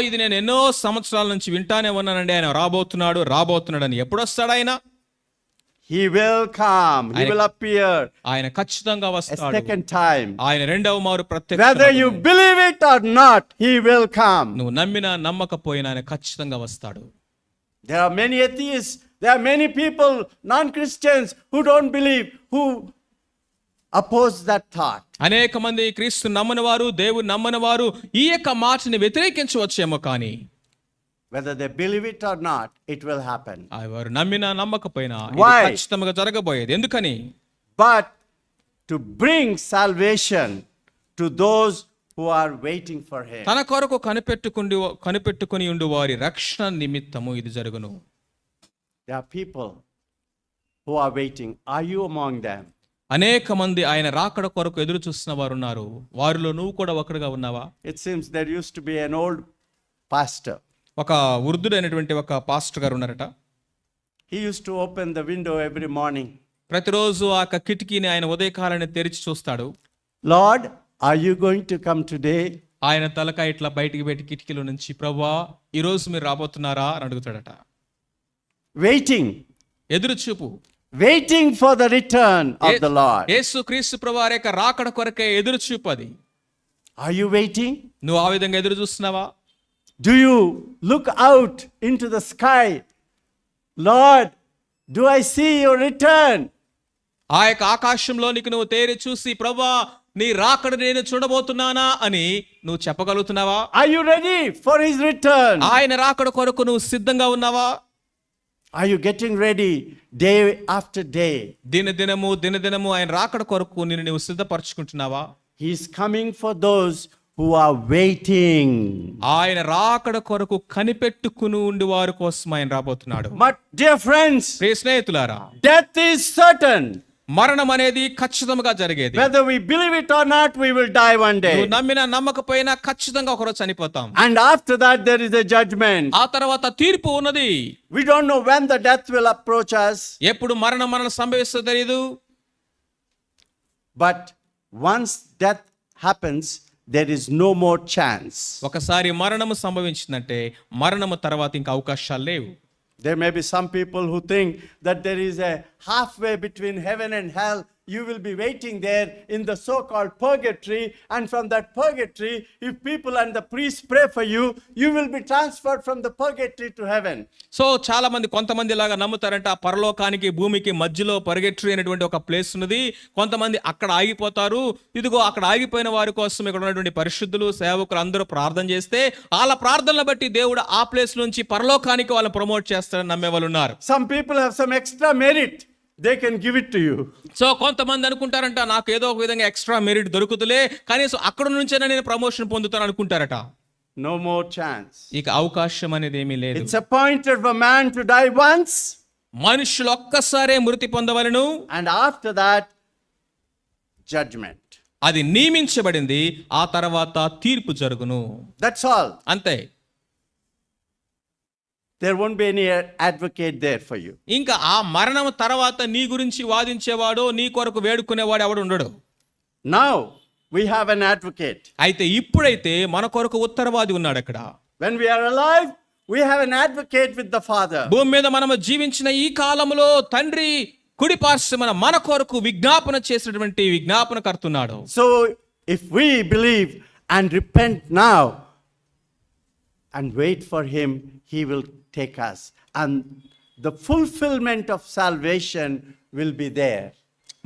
ఇది నేను ఎన్నో సంవత్సరాల నుంచి వింటానే ఉన్నానండి, ఆయన రాబోతున్నాడు అని. ఎప్పుడు వస్తాడు ఆయన? He will come. He will appear ఆయన ఖచ్చితంగా a వస్తాడు. second time. ఆయన రెండవ మారు ప్రత్యక్షం. Whether you believe it or not, he will come. నువ్వు నమ్మినా నమ్మకపోయినా ఆయన ఖచ్చితంగా వస్తాడు. There are many atheists. There are many people, non-Christians, who don't believe, who oppose that thought. అనేక మంది క్రీస్తు నమ్మని వారు, దేవుని నమ్మని వారు ఈ యొక్క మాటని వ్యతిరేకించవచ్చేమో, కానీ Whether they believe it or not, it will happen. వారు నమ్మినా నమ్మకపోయినా ఇది Why? ఖచ్చితంగా జరగబోయేది. ఎందుకని? But to bring salvation to those who are waiting for him. తన కొరకు కనిపెట్టుకుని ఉండు వారి రక్షణ నిమిత్తము ఇది జరుగును. There are people who are waiting. Are you among them? అనేక మంది ఆయన రాకడ కొరకు ఎదురు చూస్తున్న వారు ఉన్నారు. వారిలో నువ్వు కూడా ఒకడుగా ఉన్నావా? It seems there used to be an old pastor. ఒక వృద్ధుడైనటువంటి ఒక పాస్టర్ గారు ఉన్నారట. He used to open the window every morning. ప్రతిరోజు ఆ కిటికీని ఆయన ఉదయకాలాన్ని తెరిచి చూస్తాడు. Lord, are you going to come today? ఆయన తలకాయ ఇట్లా బయటికి పెట్టి కిటికీలో నుంచి, ప్రభువా ఈ రోజు మీరు రాబోతున్నారా అని అడుగుతాడట. Waiting. ఎదురు చూపు. Waiting for the return of the Lord. యేసు క్రీస్తు ప్రభువారి యొక్క రాకడ కొరకే ఎదురు చూపు అది. Are you waiting? నువ్వు ఆ విధంగా ఎదురు చూస్తున్నావా? Do you look out into the sky? Lord, do I see your return? ఆ యొక్క ఆకాశంలోనికి నువ్వు తేరి చూసి, ప్రభువా నీ రాకడ నేను చూడబోతున్నానా అని నువ్వు చెప్పగలుగుతున్నావా? Are you ready for his return? ఆయన రాకడ కొరకు నువ్వు సిద్ధంగా ఉన్నావా? Are you getting ready day after day? దినదినము ఆయన రాకడ కొరకు నిన్ను నువ్వు సిద్ధపరచుకుంటున్నావా? He is coming for those who are waiting. ఆయన రాకడ కొరకు కనిపెట్టుకుని ఉండి వారి కోసం ఆయన రాబోతున్నాడు. But dear friends, ప్రియ స్నేహితులారా, death is certain. మరణం అనేది ఖచ్చితంగా జరిగేది. Whether we believe it or not, we will die one day. నువ్వు నమ్మినా నమ్మకపోయినా ఖచ్చితంగా ఒకరోజు చనిపోతాం. And after that there is a judgment. ఆ తర్వాత తీర్పు ఉన్నది. We don't know when the death will approach us. ఎప్పుడు మరణం సంభవిస్తుందో తెలియదు. But once death happens, there is no more chance. ఒకసారి మరణము సంభవించిందంటే మరణము తర్వాత ఇంకా అవకాశాలు లేవు. There may be some people who think that there is a halfway between heaven and hell. You will be waiting there in the so-called purgatory, and from that purgatory, if people and the priests pray for you, you will be transferred from the purgatory to heaven. So చాలా మంది కొంతమంది లాగా నమ్ముతారంటే ఆ పరలోకానికి భూమికి మధ్యలో పర్గెటరీ అనేటువంటి ఒక ప్లేస్ ఉన్నది. కొంతమంది అక్కడ ఆగిపోతారు. ఇదిగో అక్కడ ఆగిపోయిన వారి కోసం ఇక్కడ ఉన్నటువంటి పరిశుద్ధులు సేవకులు అందరూ ప్రార్థన చేస్తే వాళ్ళ ప్రార్థనలు బట్టి దేవుడు ఆ ప్లేస్ నుంచి పరలోకానికి వాళ్ళని ప్రమోట్ చేస్తారని నమ్మే వాళ్ళు ఉన్నారు. Some people have some extra merit. They can give it to you. So కొంతమంది అనుకుంటారంట, నాకు ఏదో ఒక విధంగా ఎక్స్ట్రా మెరిట్ దొరుకుతులే, కనీసం అక్కడ నుంచైనా నేను ప్రమోషన్ పొందుతాను అనుకుంటారట. No more chance. ఇక అవకాశం అనేది ఏమీ లేదు. It's appointed for man to die once. మనుషులు ఒక్కసారే మృతి పొందవలను. And after that, judgment. అది నియమించబడింది. ఆ తర్వాత తీర్పు జరుగును. That's all. అంతే. There won't be any advocate there for you. ఇంకా ఆ మరణం తర్వాత నీ గురించి వాదించేవాడు, నీ కొరకు వేడుకునేవాడు ఎవడు ఉండడు. Now, we have an advocate. అయితే ఇప్పుడైతే మన కొరకు ఉత్తరవాది ఉన్నాడు అక్కడ. When we are alive, we have an advocate with the Father. భూమి మీద మనము జీవించిన ఈ కాలంలో తండ్రి కుడి పార్శ్వమున మన కొరకు విజ్ఞాపన చేసినటువంటి విజ్ఞాపనకర్త ఉన్నాడు. So if we believe and repent now and wait for him, he will take us. And the fulfillment of salvation will be there.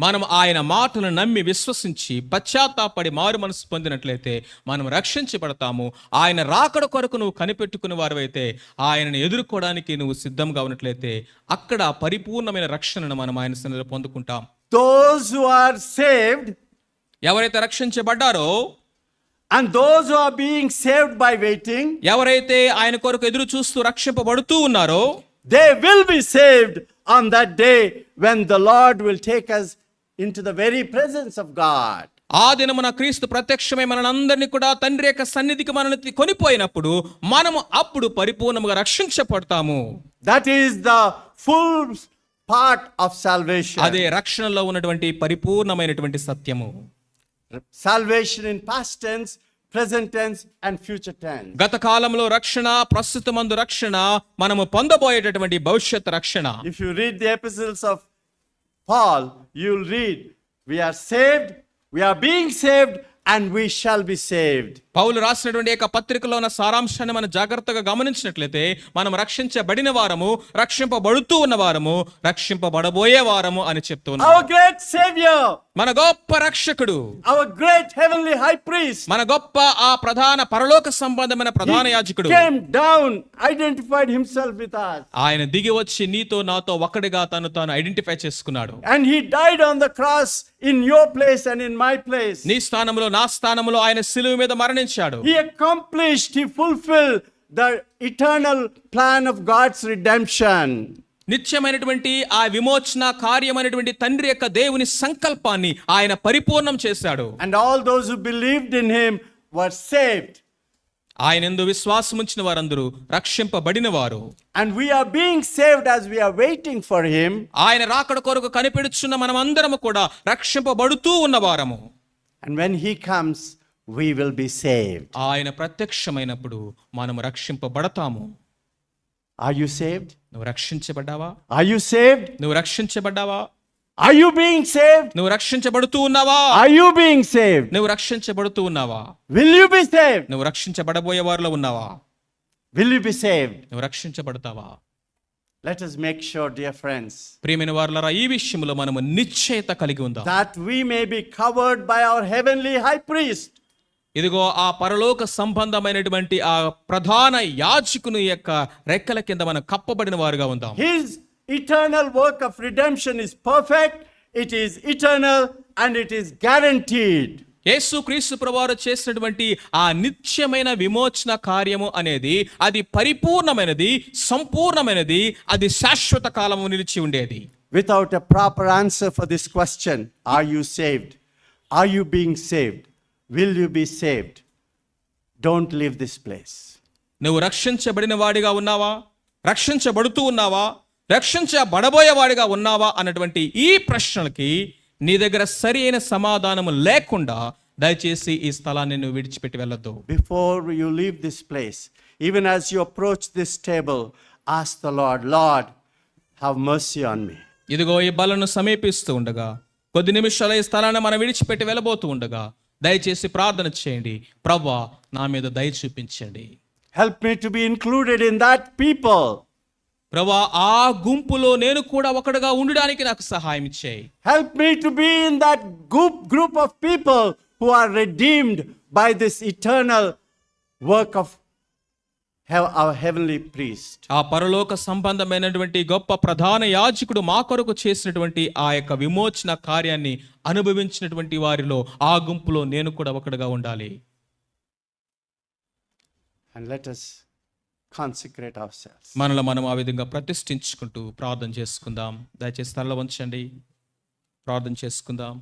మనం ఆయన మాటలను నమ్మి విశ్వసించి పశ్చాత్తాపడి మారు మనసు పొందినట్లయితే మనం రక్షించబడతాము. ఆయన రాకడ కొరకు నువ్వు కనిపెట్టుకునే వారివైతే, ఆయనను ఎదుర్కోవడానికి నువ్వు సిద్ధంగా ఉన్నట్లయితే అక్కడ పరిపూర్ణమైన రక్షణను మనం ఆయన సన్నిధిలో పొందుకుంటాం. Those who are saved ఎవరైతే రక్షించబడ్డారో and those who are being saved by waiting, ఎవరైతే ఆయన కొరకు ఎదురు చూస్తూ రక్షింపబడుతూ ఉన్నారో they will be saved on that day when the Lord will take us into the very presence of God. ఆ దినమున క్రీస్తు ప్రత్యక్షమై మనందరినీ కూడా తండ్రి యొక్క సన్నిధికి మనల్ని కొనిపోయినప్పుడు మనము అప్పుడు పరిపూర్ణంగా రక్షించబడతాము. That is the full part of salvation. అదే రక్షణలో ఉన్నటువంటి పరిపూర్ణమైనటువంటి సత్యము. Salvation in past tense, present tense and future tense. గత కాలంలో రక్షణ, ప్రస్తుతమందు రక్షణ, మనము పొందబోయేటటువంటి భవిష్యత్ రక్షణ. If you read the epistles of Paul, you'll read, we are saved, we are being saved, and we shall be saved. పౌలు రాసినటువంటి యొక్క పత్రికలో ఉన్న సారాంశాన్ని మనం జాగ్రత్తగా గమనించినట్లయితే మనం రక్షించబడిన వారము, రక్షింపబడుతూ ఉన్న వారము, రక్షింపబడబోయే వారము అని చెప్తున్నాం. Our great Savior, మన గొప్ప రక్షకుడు, our great heavenly high priest, మన గొప్ప ఆ ప్రధాన పరలోక సంబంధమైన ప్రధాన యాజకుడు came down, identified himself with us. ఆయన దిగి వచ్చి నీతో నాతో ఒక్కడిగా తను తాను ఐడెంటిఫై చేసుకున్నాడు. And he died on the cross in your place and in my place. నీ స్థానంలో నా స్థానంలో ఆయన సిలువ మీద మరణించాడు. He accomplished, he fulfilled the eternal plan of God's redemption. నిత్యమైనటువంటి ఆ విమోచన కార్యమైనటువంటి తండ్రి యొక్క దేవుని సంకల్పాన్ని ఆయన పరిపూర్ణం చేశాడు. And all those who believed in him were saved. ఆయన యందు విశ్వాసం ఉంచిన వారందరూ రక్షింపబడిన వారు. And we are being saved as we are waiting for him. ఆయన రాకడ కొరకు కనిపెడుచున్న మనమందరము కూడా రక్షింపబడుతూ ఉన్నవారము. And when he comes, we will be saved. ఆయన ప్రత్యక్షమైనప్పుడు మనము రక్షింపబడతాము. Are you saved? నువ్వు రక్షించబడ్డావా? Are you saved? నువ్వు రక్షించబడ్డావా? Are you being saved? నువ్వు రక్షించబడుతూ ఉన్నావా? Are you being saved? నువ్వు రక్షించబడుతూ ఉన్నావా? Will you be saved? నువ్వు రక్షించబడబోయే వారిలో ఉన్నావా? Will you be saved? నువ్వు రక్షించబడతావా? Let us make sure, dear friends, ప్రియమైన వారలారా, ఈ విషయంలో మనము నిశ్చయత కలిగి ఉందాం. that we may be covered by our heavenly high priest. ఇదిగో ఆ పరలోక సంబంధమైనటువంటి ఆ ప్రధాన యాజకుని యొక్క రెక్కల కింద మనం కప్పబడిన వారుగా ఉందాం. His eternal work of redemption is perfect, it is eternal, and it is guaranteed. యేసు క్రీస్తు ప్రభువారు చేసినటువంటి ఆ నిత్యమైన విమోచన కార్యము అనేది అది పరిపూర్ణమైనది, సంపూర్ణమైనది, అది శాశ్వత కాలము నిలిచి ఉండేది. Without a proper answer for this question, are you saved? Are you being saved? Will you be saved? Don't leave this place. నువ్వు రక్షించబడిన వాడిగా ఉన్నావా? రక్షించబడుతూ ఉన్నావా? రక్షించబడబోయే వాడిగా ఉన్నావా అన్నటువంటి ఈ ప్రశ్నలకి నీ దగ్గర సరి అయిన సమాధానము లేకుండా దయచేసి ఈ స్థలాన్ని నువ్వు విడిచిపెట్టి వెళ్ళొద్దు. Before you leave this place, even as you approach this table, ask the Lord, Lord, have mercy on me. ఇదిగో ఈ బలను సమీపిస్తూ ఉండగా, కొద్ది నిమిషాల ఈ స్థలాన్ని మనం విడిచిపెట్టి వెళ్ళబోతూ ఉండగా దయచేసి ప్రార్థన చేయండి. ప్రభువా, నా మీద దయ చూపించండి. Help me to be included in that people. ప్రభువా, ఆ గుంపులో నేను కూడా ఒకడుగా ఉండడానికి నాకు సహాయం చేయి. Help me to be in that group of people who are redeemed by this eternal work of our heavenly priest. ఆ పరలోక సంబంధమైనటువంటి గొప్ప ప్రధాన యాజకుడు మా కొరకు చేసినటువంటి ఆ యొక్క విమోచన కార్యాన్ని అనుభవించినటువంటి వారిలో ఆ గుంపులో నేను కూడా ఒకడుగా ఉండాలి. And let us consecrate ourselves. మనలో మనం ఆ విధంగా ప్రతిష్ఠించుకుంటూ ప్రార్థన చేసుకుందాం. దయచేసి తల వంచండి, ప్రార్థన చేసుకుందాం.